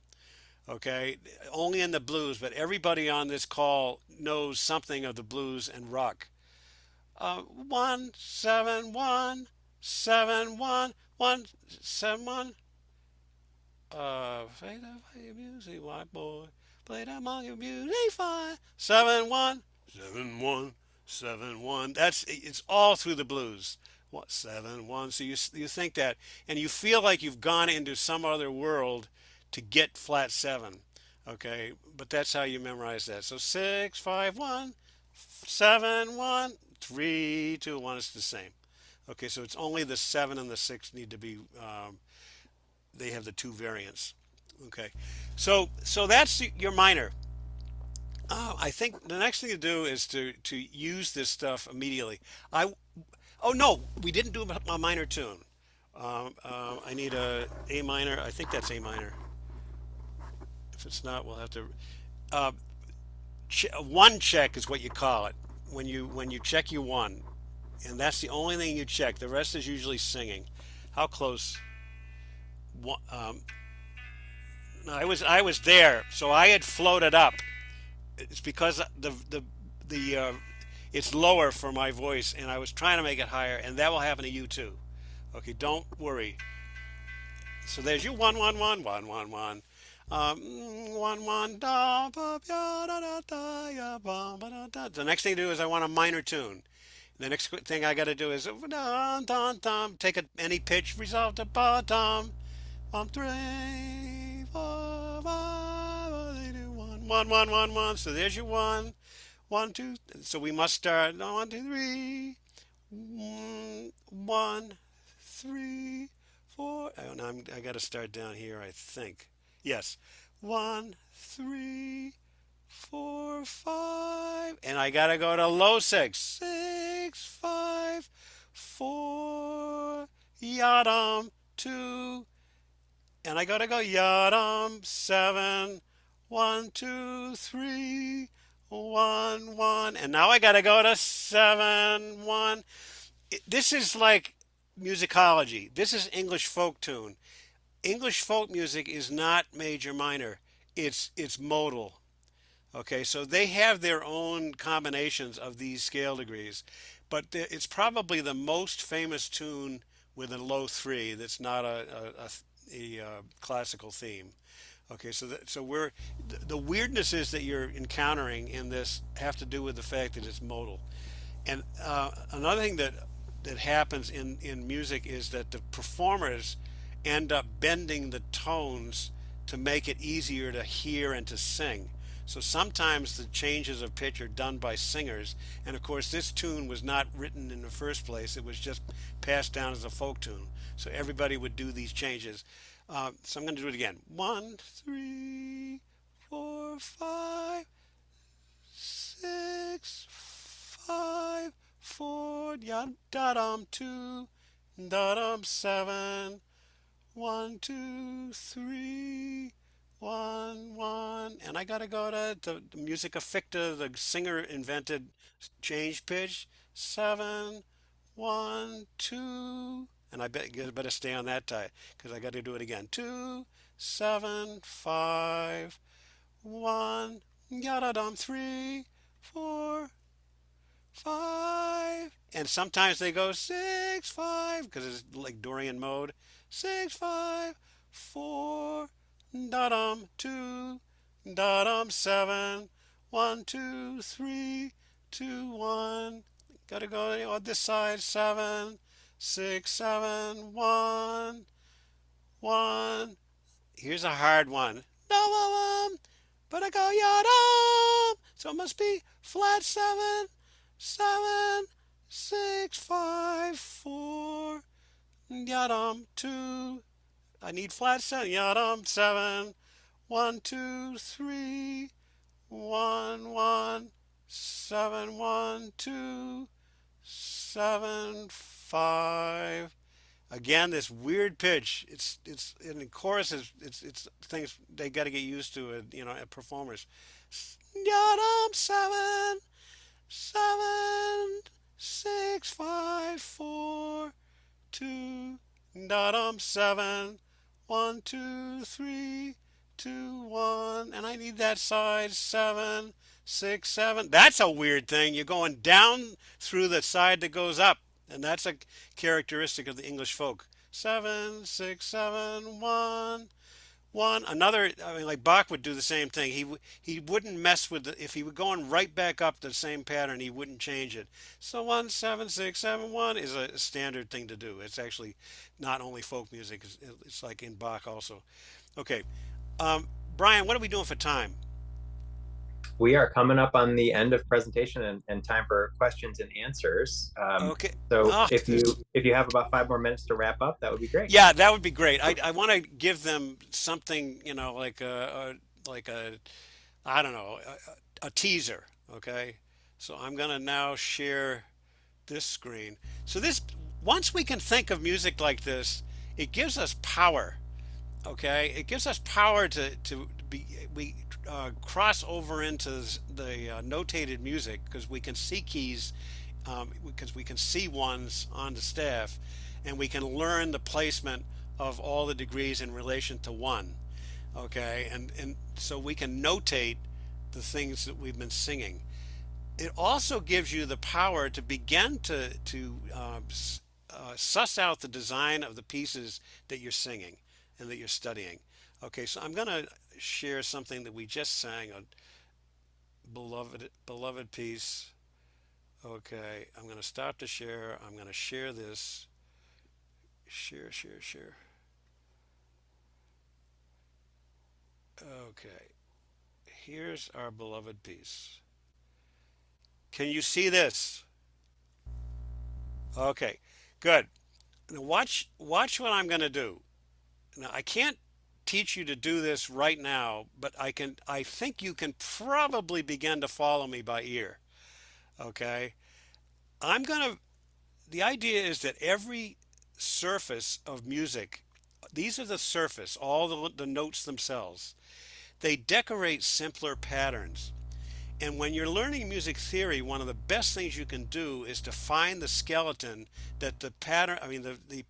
Okay, only in the blues, but everybody on this call knows something of the blues and rock. 1, 7, 1, 7, 1, 1, 7, 1. Play that for your music, white boy. Play that among your music, fine. 7, 1, 7, 1, 7, 1. It's all through the blues. What 7, 1? So you think that, and you feel like you've gone into some other world to get flat 7. Okay, but that's how you memorize that. So 6, 5, 1, 7, 1, 3, 2, 1. It's the same. Okay, so it's only the 7 and the 6 need to be. They have the 2 variants. Okay, so that's your minor. I think the next thing to do is to use this stuff immediately. Oh no, we didn't do a minor tune. I need A minor. I think that's A minor. If it's not, we'll have to. Uh, one check is what you call it. When you check, you won, and that's the only thing you check. The rest is usually singing. How close? I was there, so I had floated up. It's because the it's lower for my voice, and I was trying to make it higher, and that will happen to you too. Okay, don't worry. So there's your 1, 1, 1, 1, 1, 1. 1, 1, da, ba, da, da, da, ya, ba, da, da. The next thing to do is I want a minor tune. The next thing I got to do is dum, dum, dum, take any pitch, resolve to bottom. 1, 3, 4, 5, 6, 1, 1, 1, 1, 1. So there's your 1, 1, 2. So we must start 1, 2, 3. 1, 3, 4. Oh, now I got to start down here, I think. Yes. 1, 3, 4, 5. And I got to go to low 6. 6, 5, 4, yadam, 2, and I gotta go yadam, 7, 1, 2, 3, 1, 1, and now I gotta go to 7, 1. This is like musicology. This is English folk tune. English folk music is not major minor. It's modal. Okay, so they have their own combinations of these scale degrees, but it's probably the most famous tune with a low three that's not a classical theme. Okay, so the weirdnesses that you're encountering in this have to do with the fact that it's modal. And another thing that happens in music is that the performers end up bending the tones to make it easier to hear and to sing. So sometimes the changes of pitch are done by singers, and of course this tune was not written in the first place. It was just passed down as a folk tune. So everybody would do these changes. So I'm going to do it again. 1, 3, 4, 5, 6, 5, 4, ya da dum 2, da dum 7, 1, 2, 3, 1, 1, and I gotta go to the musica ficta. The singer invented change pitch. 7, 1, 2, and I bet you better stay on that tie because I got to do it again. 2, 7, 5, 1, yada dum 3, 4, 5, and sometimes they go 6, 5 because it's like Dorian mode. 6, 5, 4, da dum 2, da dum 7, 1, 2, 3, 2, 1. Gotta go on this side. 7, 6, 7, 1, 1. Here's a hard one. No, but I go yadam, so it must be flat 7, 7, 6, 5, 4, yadam 2. I need flat 7, yadam 7, 1, 2, 3, 1, 1, 7, 1, 2, 7, 5. Again, this weird pitch. It's in the chorus is it's things they got to get used to it. At performers. Yadam 7, 7, 6, 5, 4, 2, dum 7, 1, 2, 3, 2, 1, and I need that side. 7, 6, 7. That's a weird thing. You're going down through the side that goes up, and that's a characteristic of the English folk. 7, 6, 7, 1, 1. Another, I mean, like Bach would do the same thing. He wouldn't mess with if he were going right back up the same pattern, he wouldn't change it. So 1, 7, 6, 7, 1 is a standard thing to do. It's actually not only folk music. It's like in Bach also. Okay, Brian, what are we doing for time? We are coming up on the end of presentation and time for questions and answers. Okay. So Oh, if you have about 5 more minutes to wrap up, that would be great. yeah, that would be great. I want to give them something, like a I don't know, a teaser. Okay, so I'm gonna now share this screen. So this, once we can think of music like this, it gives us power. Okay, it gives us power to be we cross over into the notated music because we can see keys, because we can see ones on the staff, and we can learn the placement of all the degrees in relation to one. Okay, and so we can notate the things that we've been singing. It also gives you the power to begin to suss out the design of the pieces that you're singing and that you're studying. Okay, so I'm going to share something that we just sang, a beloved piece. Okay, I'm going to stop to share. I'm going to share this. Share, share, share. Okay, here's our beloved piece. Can you see this? Okay, good. Now watch what I'm going to do. Now I can't teach you to do this right now, but I think you can probably begin to follow me by ear. Okay? I'm going to The idea is that every surface of music. These are the surface, all the notes themselves. They decorate simpler patterns. And when you're learning music theory, one of the best things you can do is to find the skeleton that the pattern, the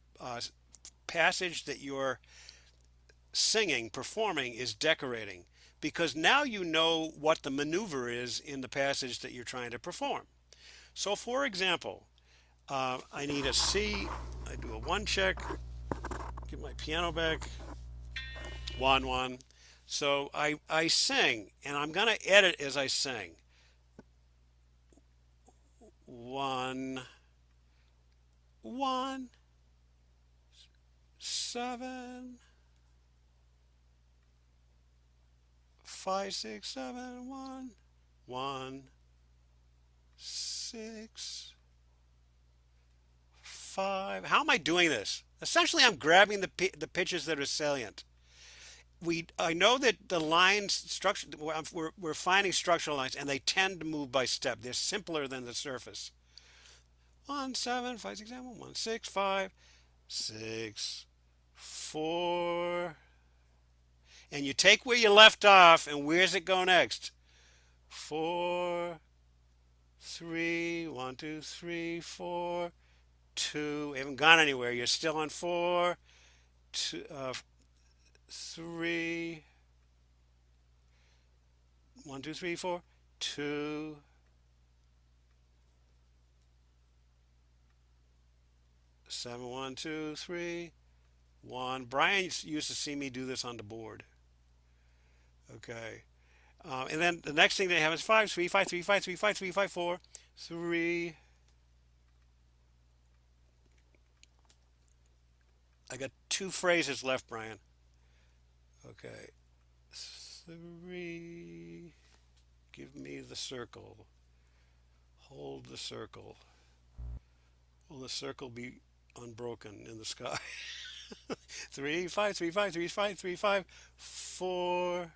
passage that you're singing, performing is decorating. Because now you know what the maneuver is in the passage that you're trying to perform. So for example, I need a C, I do a 1 check, get my piano back, 1, 1. So I sing, and I'm going to edit as I sing. 1, 1, 7, 5, 6, 7, 1, 1, 6, 5. How am I doing this? Essentially, I'm grabbing the pitches that are salient. I know that the lines structure, we're finding structural lines, and they tend to move by step. They're simpler than the surface. 1, 7, 5, 6, 7, 1, 6, 5, 6, 4. And you take where you left off, and where's it go next? 4, 3, 1, 2, 3, 4, 2. You haven't gone anywhere. You're still on 4, 2, 3, 1, 2, 3, 4, 2, 7, 1, 2, 3, 1. Brian used to see me do this on the board. Okay. And then the next thing they have is 5, 3, 5, 3, 5, 3, 5, 3, 5, 4, 3. I got 2 phrases left, Brian. Okay. 3. Give me the circle. Hold the circle. Will the circle be unbroken in the sky? 3, 5, 3, 5, 3, 5, 3, 5, 4.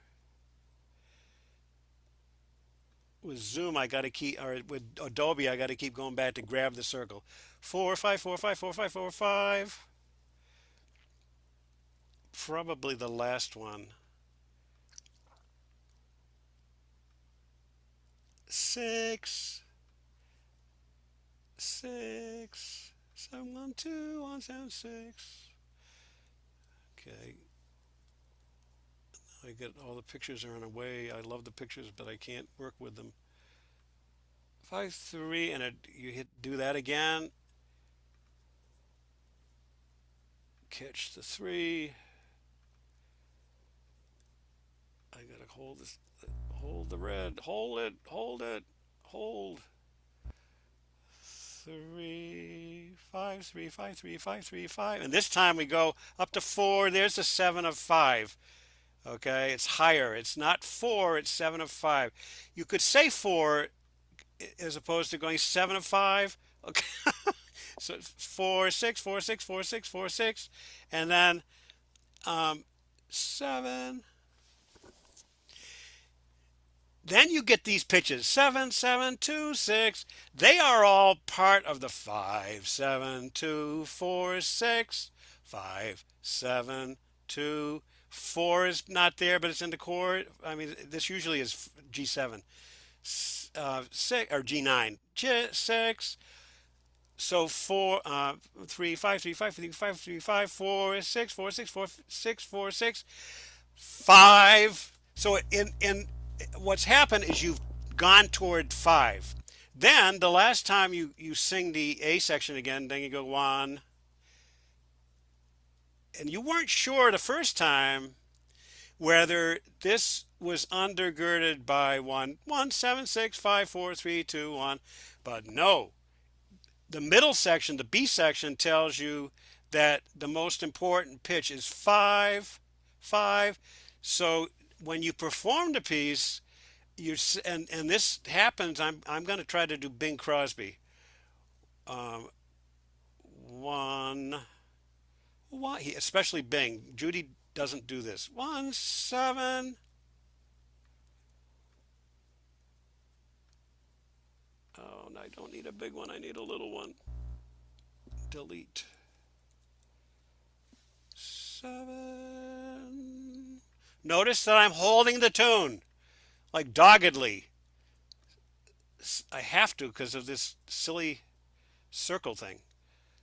With Zoom, I got to keep, or with Adobe, I got to keep going back to grab the circle. 4, 5, 4, 5, 4, 5, 4, 5. Probably the last one. 6, 6, 7, 1, 2, 1, 7, 6. Okay. I get all the pictures are in a way. I love the pictures, but I can't work with them. 5, 3, and you do that again. Catch the 3. I gotta hold this. Hold the red. Hold it. Hold it. Hold. 3, 5, 3, 5, 3, 5, 3, 5. And this time we go up to 4. There's the 7 of 5. Okay, it's higher. It's not 4, it's 7 of 5. You could say 4 as opposed to going 7 of 5. Okay, so 4, 6, 4, 6, 4, 6, 4, 6, and then 7. Then you get these pitches 7, 7, 2, 6. They are all part of the 5, 7, 2, 4, 6, 5, 7, 2. 4 is not there, but it's in the chord. I mean, this usually is G7, 6 or G9, G6. So 4, 3, 5, 3, 5, 3, 5, 3, 5, 4, 6, 4, 6, 4, 6, 4, 6, 5. So in what's happened is you've gone toward 5. Then the last time you sing the A section again, then you go 1. And you weren't sure the first time whether this was undergirded by 1, 1, 7, 6, 5, 4, 3, 2, 1. But no, the middle section, the B section, tells you that the most important pitch is 5, 5. So when you perform the piece, and this happens, I'm going to try to do Bing Crosby. 1, especially Bing. Judy doesn't do this. 1, 7. Oh, and I don't need a big one. I need a little one. Delete. 7. Notice that I'm holding the tune, like doggedly. I have to because of this silly circle thing.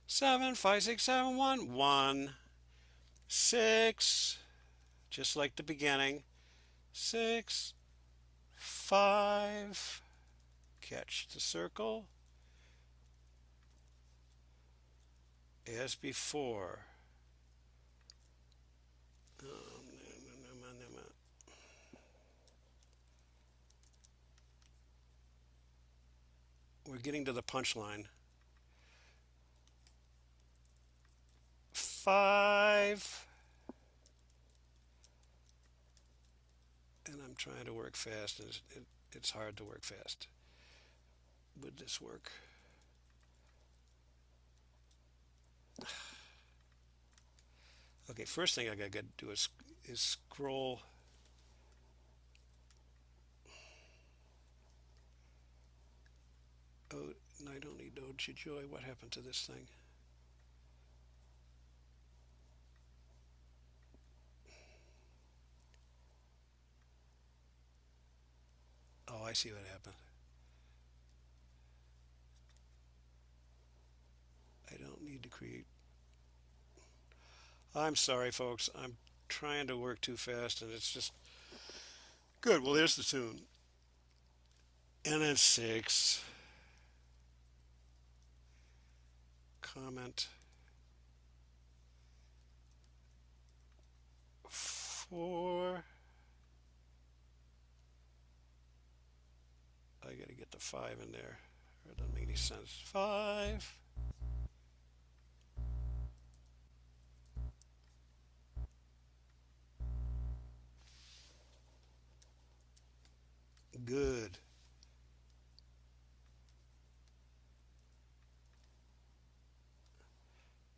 7, 5, 6, 7, 1, 1, 6, just like the beginning. 6, 5, catch the circle as before. We're getting to the punchline. 5, and I'm trying to work fast, and it's hard to work fast. Would this work? Okay, first thing I gotta do is scroll. Oh, no, I don't need Ode to Joy. What happened to this thing? Oh, I see what happened. I don't need to create. I'm sorry, folks. I'm trying to work too fast, and it's just good. Well, there's the tune. And then 6. Comment. 4. I gotta get the 5 in there. It doesn't make any sense. 5. Good.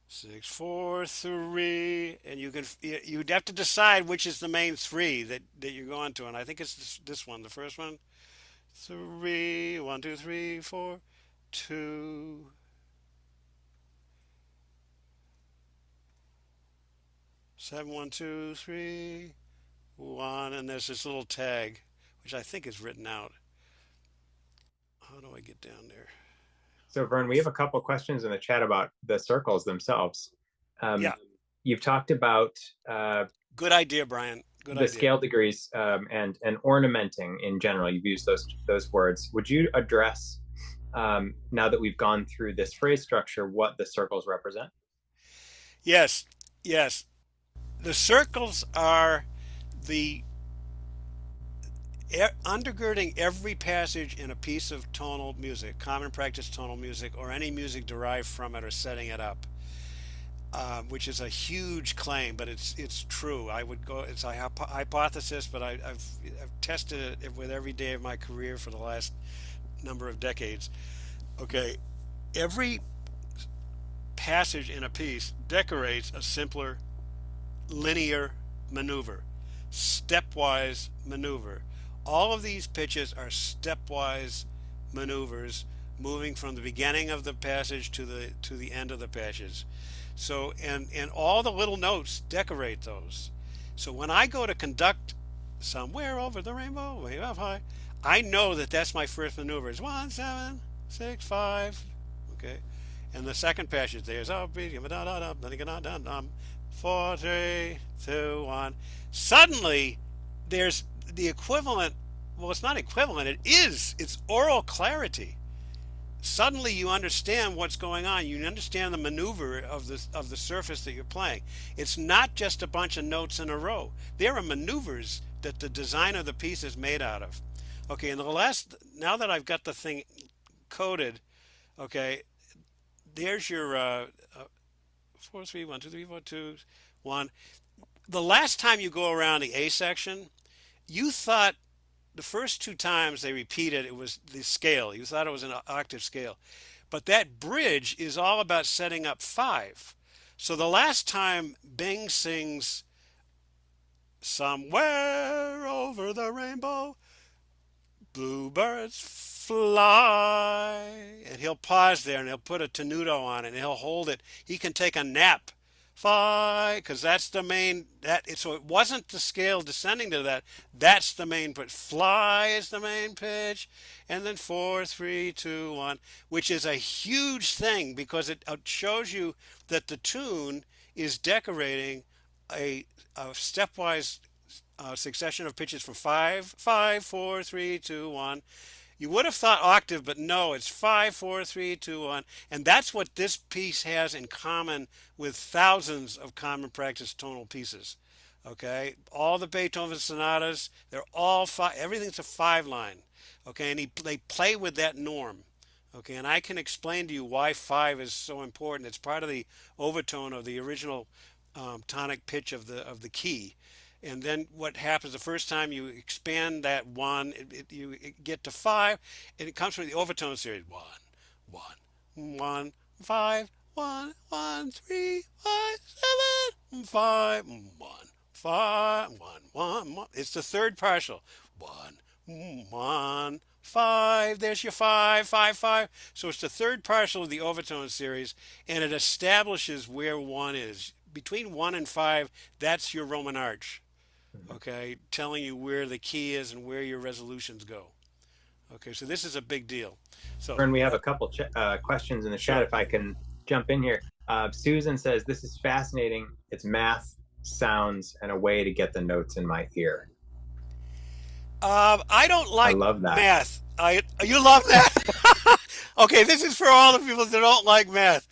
Six, 4, 3, and you'd have to decide which is the main 3 that you're going to, and I think it's this one, the first one. 3, 1, 2, 3, 4, 2. Seven, 1, 2, 3, 1, and there's this little tag, which I think is written out. How do I get down there? So Vern, we have a couple of questions in the chat about the circles themselves. Yeah. You've talked about good idea, Brian. Good the idea. scale degrees and ornamenting in general. You've used those words. Would you address now that we've gone through this phrase structure what the circles represent? Yes, yes. The circles are the undergirding every passage in a piece of tonal music, common practice tonal music, or any music derived from it or setting it up, which is a huge claim, but it's true. I would go. It's a hypothesis, but I've tested it with every day of my career for the last number of decades. Okay, every passage in a piece decorates a simpler linear maneuver, stepwise maneuver. All of these pitches are stepwise maneuvers moving from the beginning of the passage to the end of the passage. So and all the little notes decorate those. So when I go to conduct Somewhere Over the Rainbow, way up high, I know that that's my first maneuver. It's 1, 7, 6, 5. Okay. And the second passage there's 4, 3, 2, 1. Suddenly there's the equivalent. Well, it's not equivalent. It's oral clarity. Suddenly you understand what's going on. You understand the maneuver of the surface that you're playing. It's not just a bunch of notes in a row. There are maneuvers that the design of the piece is made out of. Okay, and now that I've got the thing coded, okay, there's your 4, 3, 1, 2, 3, 4, 2, 1. The last time you go around the A section, you thought the first 2 times they repeated it was the scale. You thought it was an octave scale. But that bridge is all about setting up 5. So the last time Bing sings Somewhere Over the Rainbow, bluebirds fly, and he'll pause there and he'll put a tenuto on it and he'll hold it. He can take a nap Fi, because that's the main, so it wasn't the scale descending to that. That's the main pitch. Fly is the main pitch, and then 4, 3, 2, 1, which is a huge thing because it shows you that the tune is decorating a stepwise succession of pitches from 5, 5, 4, 3, 2, 1. You would have thought octave, but no, it's 5, 4, 3, 2, 1. And that's what this piece has in common with thousands of common practice tonal pieces. Okay, all the Beethoven sonatas, they're all five, everything's a 5 line. Okay, and they play with that norm. Okay, and I can explain to you why 5 is so important. It's part of the overtone of the original tonic pitch of the key. And then what happens the first time you expand that one, you get to 5, and it comes from the overtone series. 1, 1, 1, 5, 1, 1, 3, 5, 7, 5, 1, 5, 1, 1, 1. It's the third partial. 1, 1, 5. There's your 5, 5, 5. So it's the third partial of the overtone series, and it establishes where 1 is. Between 1 and 5, that's your Roman arch. Okay, telling you where the key is and where your resolutions go. Okay, so this is a big deal. So, Vern, we have a couple questions in the chat. If I can jump in here. Susan says, this is fascinating. It's math, sounds, and a way to get the notes in my ear. I don't like I love that. math. You love math? Okay, this is for all the people that don't like math.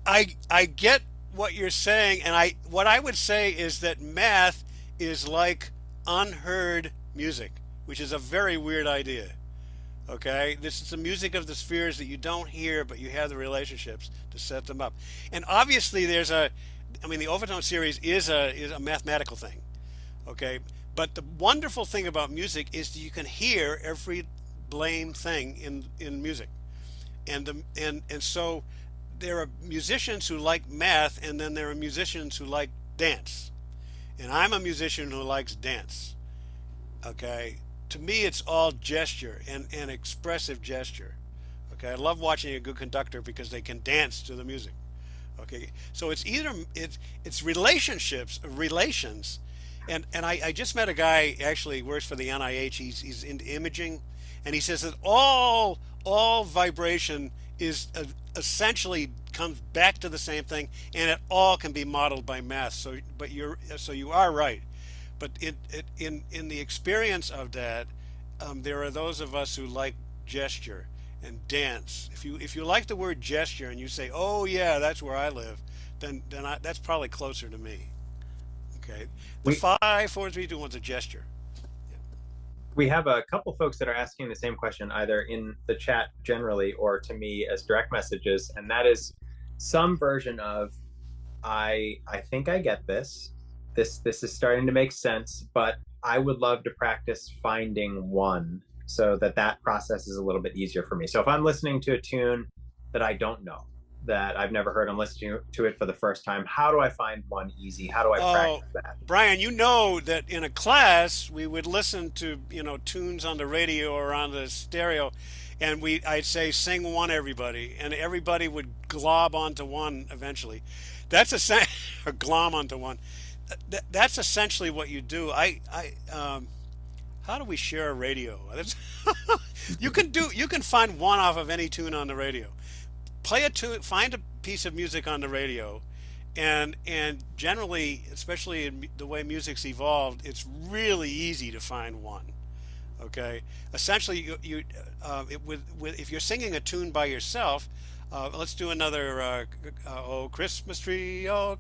I get what you're saying, and what I would say is that math is like unheard music, which is a very weird idea. Okay, this is the music of the spheres that you don't hear, but you have the relationships to set them up. And obviously, the overtone series is a mathematical thing. Okay, but the wonderful thing about music is that you can hear every blame thing in music, and so there are musicians who like math, and then there are musicians who like dance. And I'm a musician who likes dance. Okay, to me it's all gesture and expressive gesture. Okay, I love watching a good conductor because they can dance to the music. Okay, so it's relations, and I just met a guy actually works for the NIH. He's into imaging, and he says that all vibration is essentially comes back to the same thing, and it all can be modeled by math. So you are right, but in the experience of that, there are those of us who like gesture and dance. If you like the word gesture and you say, oh yeah, that's where I live, then that's probably closer to me. Okay, the 5, 4, 3, 2, 1's a gesture. We have a couple folks that are asking the same question, either in the chat generally or to me as direct messages, and that is some version of, I think I get this. This is starting to make sense, but I would love to practice finding one so that process is a little bit easier for me. So if I'm listening to a tune that I don't know, that I've never heard, I'm listening to it for the first time, how do I find one easy? How do I practice that? Brian, you know that in a class we would listen to tunes on the radio or on the stereo, and I'd say sing one, everybody, and everybody would glob onto one eventually. That's or glom onto one. That's essentially what you do. How do we share a radio? You can find one off of any tune on the radio. Play a tune, find a piece of music on the radio, and generally, especially in the way music's evolved, it's really easy to find one. Okay, essentially, if you're singing a tune by yourself, let's do another. Oh, Christmas tree, oh,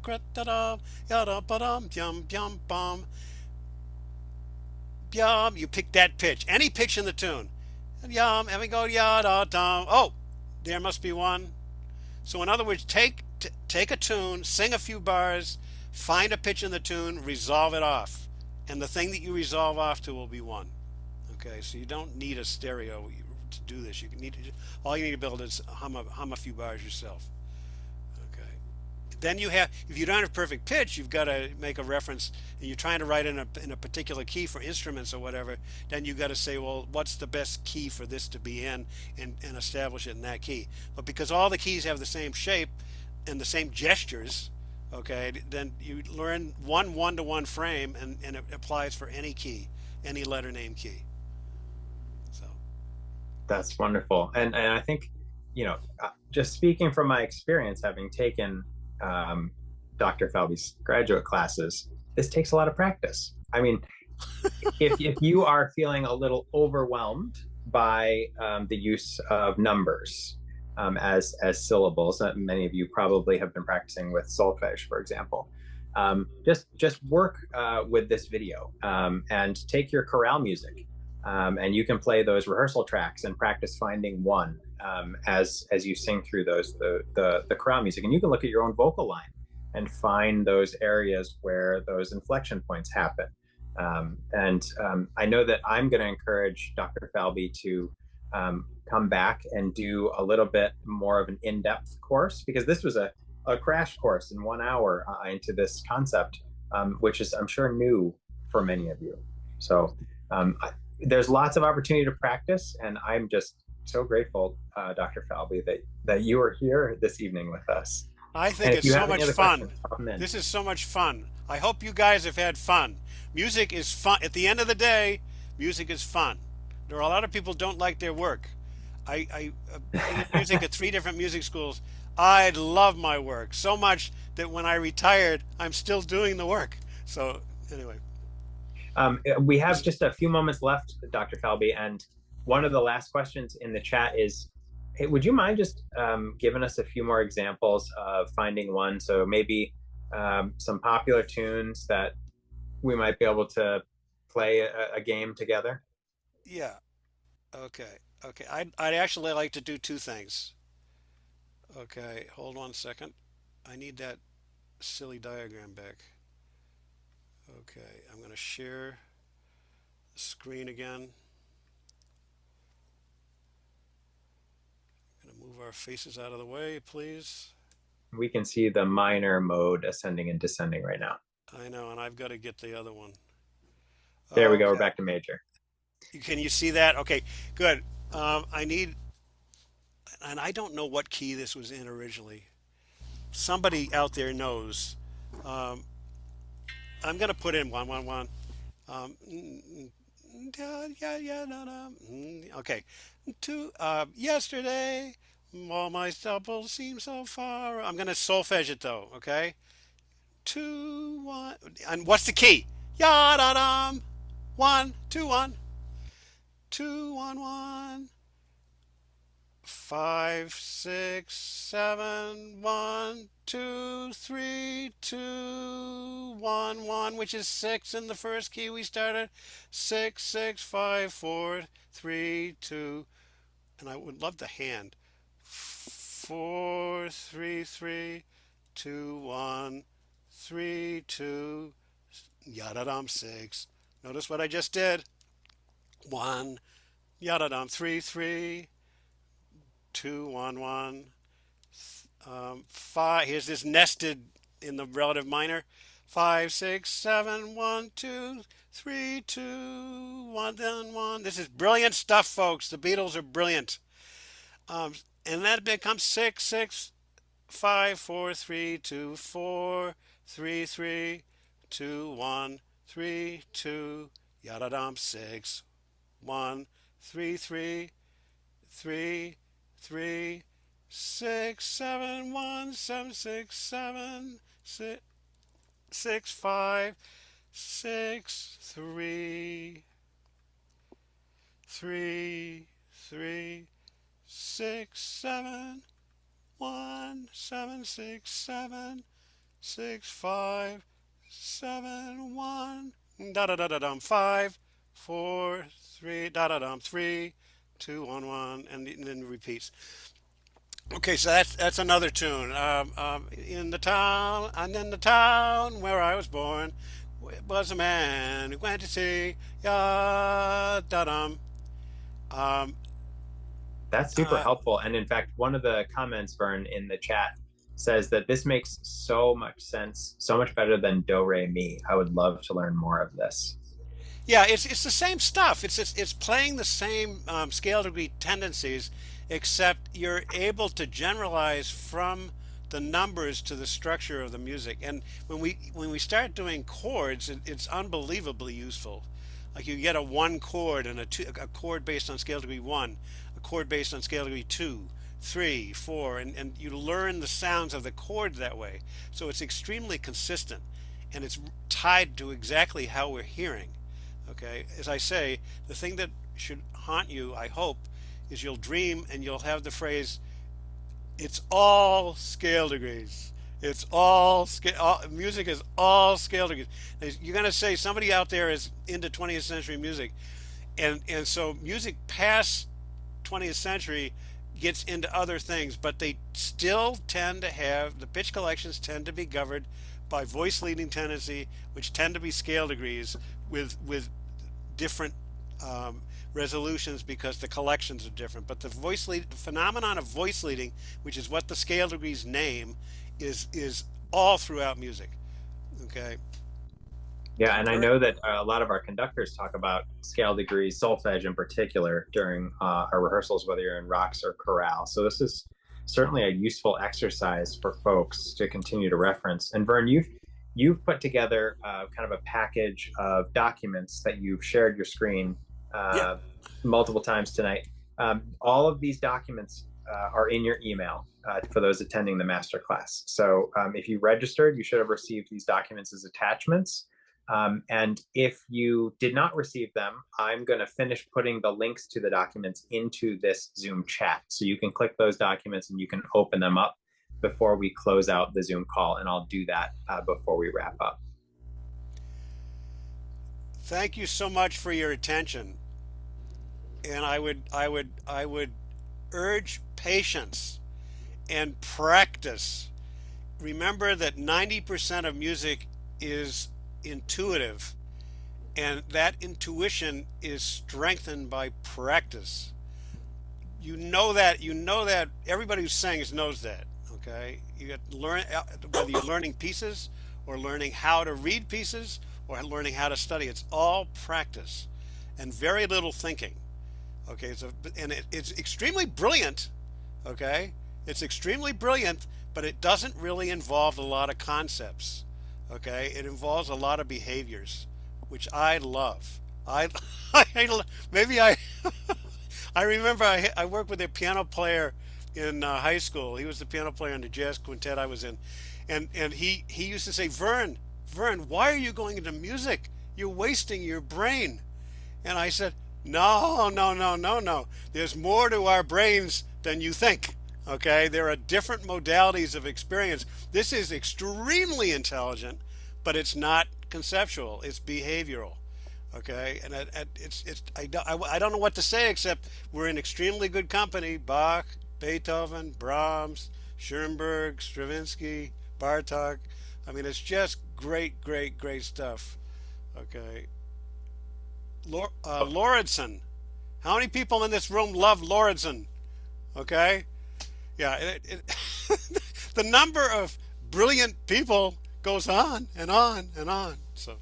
yada ba-dum, yum yum bum. Yum, you pick that pitch, any pitch in the tune, yum, and we go yada dum. Oh, there must be one. So in other words, take a tune, sing a few bars, find a pitch in the tune, resolve it off, and the thing that you resolve off to will be one. Okay, so you don't need a stereo to do this. All you need to build is hum a few bars yourself. Okay. Then if you don't have perfect pitch, you've got to make a reference, and you're trying to write in a particular key for instruments or whatever. Then you've got to say, well, what's the best key for this to be in, and establish it in that key. But because all the keys have the same shape and the same gestures, Okay, then you learn one-to-one frame, and it applies for any key, any letter name key. So That's wonderful. And I think, just speaking from my experience, having taken um, Dr. Falby's graduate classes, this takes a lot of practice. I mean, if you are feeling a little overwhelmed by the use of numbers as syllables, many of you probably have been practicing with solfège, for example. Just work with this video and take your chorale music, and you can play those rehearsal tracks and practice finding one as you sing through the chorale music, and you can look at your own vocal line and find those areas where those inflection points happen. I know that I'm going to encourage Dr. Falby to come back and do a little bit more of an in-depth course, because this was a crash course in 1 hour into this concept, which is, I'm sure, new for many of you. So there's lots of opportunity to practice, and I'm just so grateful, Dr. Falby, that you are here this evening with us. I think it's so much fun. This is so much fun. I hope you guys have had fun. Music is fun. At the end of the day, music is fun. There are a lot of people who don't like their work. I played music at 3 different music schools. I love my work so much that when I retired, I'm still doing the work. So anyway. We have just a few moments left, Dr. Falby, and one of the last questions in the chat is, hey, would you mind just giving us a few more examples of finding one? So maybe some popular tunes that we might be able to play a game together. Yeah. Okay. I'd actually like to do 2 things. Okay, hold on a second. I need that silly diagram back. Okay, I'm going to share the screen again. I'm going to move our faces out of the way, please. We can see the minor mode ascending and descending right now. I know, and I've got to get the other one. There we go. We're back to major. Can you see that? Okay, good. I need, and I don't know what key this was in originally. Somebody out there knows. I'm going to put in 111. Okay. Yesterday, all my troubles seem so far. I'm going to solfège it though. Okay. 2 1. And what's the key? Ya da dum. 1 2 1. 2 1 1. 5 6 7 1 2 3 2 1 1, which is 6 in the first key we started. 6 6 5 4 3 2, and I would love the hand. 4 3 3 2 1 3 2 yada dum 6. Notice what I just did. 1 yada dum 3 3 2 1 1 5. Here's this nested in the relative minor. 5 6 7 1 2 3 2 1 then 1. This is brilliant stuff, folks. The Beatles are brilliant. And that becomes 6 6 5 4 3 2 4 3 3 2 1 3 2 yada dum 6 1 3 3 3 3 6 7 1 7 6 7 6 6 5 6 3 3 3 6 7 1 7 6 7 6 5 7 1 da da da da dum 5 4 3 da da dum 3 2 1 1, and then repeats. Okay, so that's another tune. In the town where I was born was a man who went to sea. Ya da dum. That's super helpful. And in fact, one of the comments, Vern, in the chat says that this makes so much sense, so much better than do re mi. I would love to learn more of this. Yeah, it's the same stuff. It's playing the same scale degree tendencies, except you're able to generalize from the numbers to the structure of the music. And when we start doing chords, it's unbelievably useful. Like you get a one chord and a chord based on scale degree 1, a chord based on scale degree 2, 3, 4, and you learn the sounds of the chord that way. So it's extremely consistent, and it's tied to exactly how we're hearing. Okay, as I say, the thing that should haunt you, I hope, is you'll dream and you'll have the phrase, "It's all scale degrees. It's all scale. Music is all scale degrees." You're gonna say somebody out there is into 20th century music, and so music past 20th century gets into other things, but they still tend to have the pitch collections tend to be governed by voice leading tendency, which tend to be scale degrees with different resolutions because the collections are different. But the phenomenon of voice leading, which is what the scale degrees name, is all throughout music. Okay. Yeah, and I know that a lot of our conductors talk about scale degrees, solfège in particular, during our rehearsals, whether you're in rocks or chorale. So this is certainly a useful exercise for folks to continue to reference. And Vern, you've put together kind of a package of documents that you've shared your screen Yeah. multiple times tonight. All of these documents are in your email for those attending the masterclass. So if you registered, you should have received these documents as attachments. And if you did not receive them, I'm going to finish putting the links to the documents into this Zoom chat. So you can click those documents and you can open them up before we close out the Zoom call. And I'll do that before we wrap up. Thank you so much for your attention. And I would urge patience and practice. Remember that 90% of music is intuitive, and that intuition is strengthened by practice. You know that everybody who sings knows that. Okay, you got to learn, whether you're learning pieces or learning how to read pieces or learning how to study. It's all practice and very little thinking. Okay, it's extremely brilliant. Okay, it's extremely brilliant, but it doesn't really involve a lot of concepts. Okay, it involves a lot of behaviors, which I love. Maybe I I remember I worked with a piano player in high school. He was the piano player in the jazz quintet I was in, and he used to say, Vern, why are you going into music? You're wasting your brain. And I said, no. There's more to our brains than you think. Okay, there are different modalities of experience. This is extremely intelligent, but it's not conceptual. It's behavioral. Okay, and I don't know what to say except we're in extremely good company. Bach, Beethoven, Brahms, Schoenberg, Stravinsky, Bartok. I mean, it's just great stuff. Okay, Lauridsen. How many people in this room love Lauridsen? Okay. Yeah, the number of brilliant people goes on and on and on. So,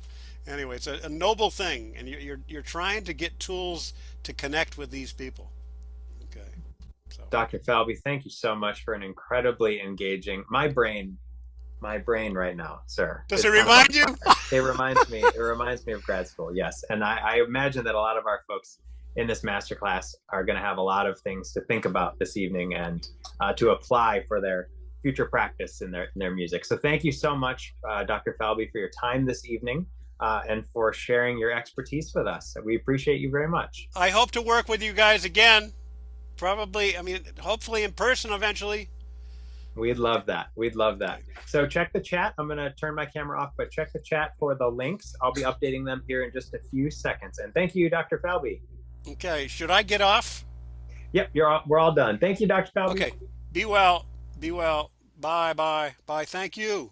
anyway, it's a noble thing, and you're trying to get tools to connect with these people. Okay. So. Dr. Falby, thank you so much for an incredibly engaging. My brain right now, sir. Does it remind you? It reminds me. It reminds me of grad school. Yes, and I imagine that a lot of our folks in this masterclass are going to have a lot of things to think about this evening and to apply for their future practice in their music. So thank you so much, Dr. Falby, for your time this evening and for sharing your expertise with us. We appreciate you very much. I hope to work with you guys again. Probably, hopefully in person eventually. We'd love that. We'd love that. So check the chat. I'm going to turn my camera off, but check the chat for the links. I'll be updating them here in just a few seconds. And thank you, Dr. Falby. Okay, should I get off? Yep, we're all done. Thank you, Dr. Falby. Okay, be well. Bye. Thank you.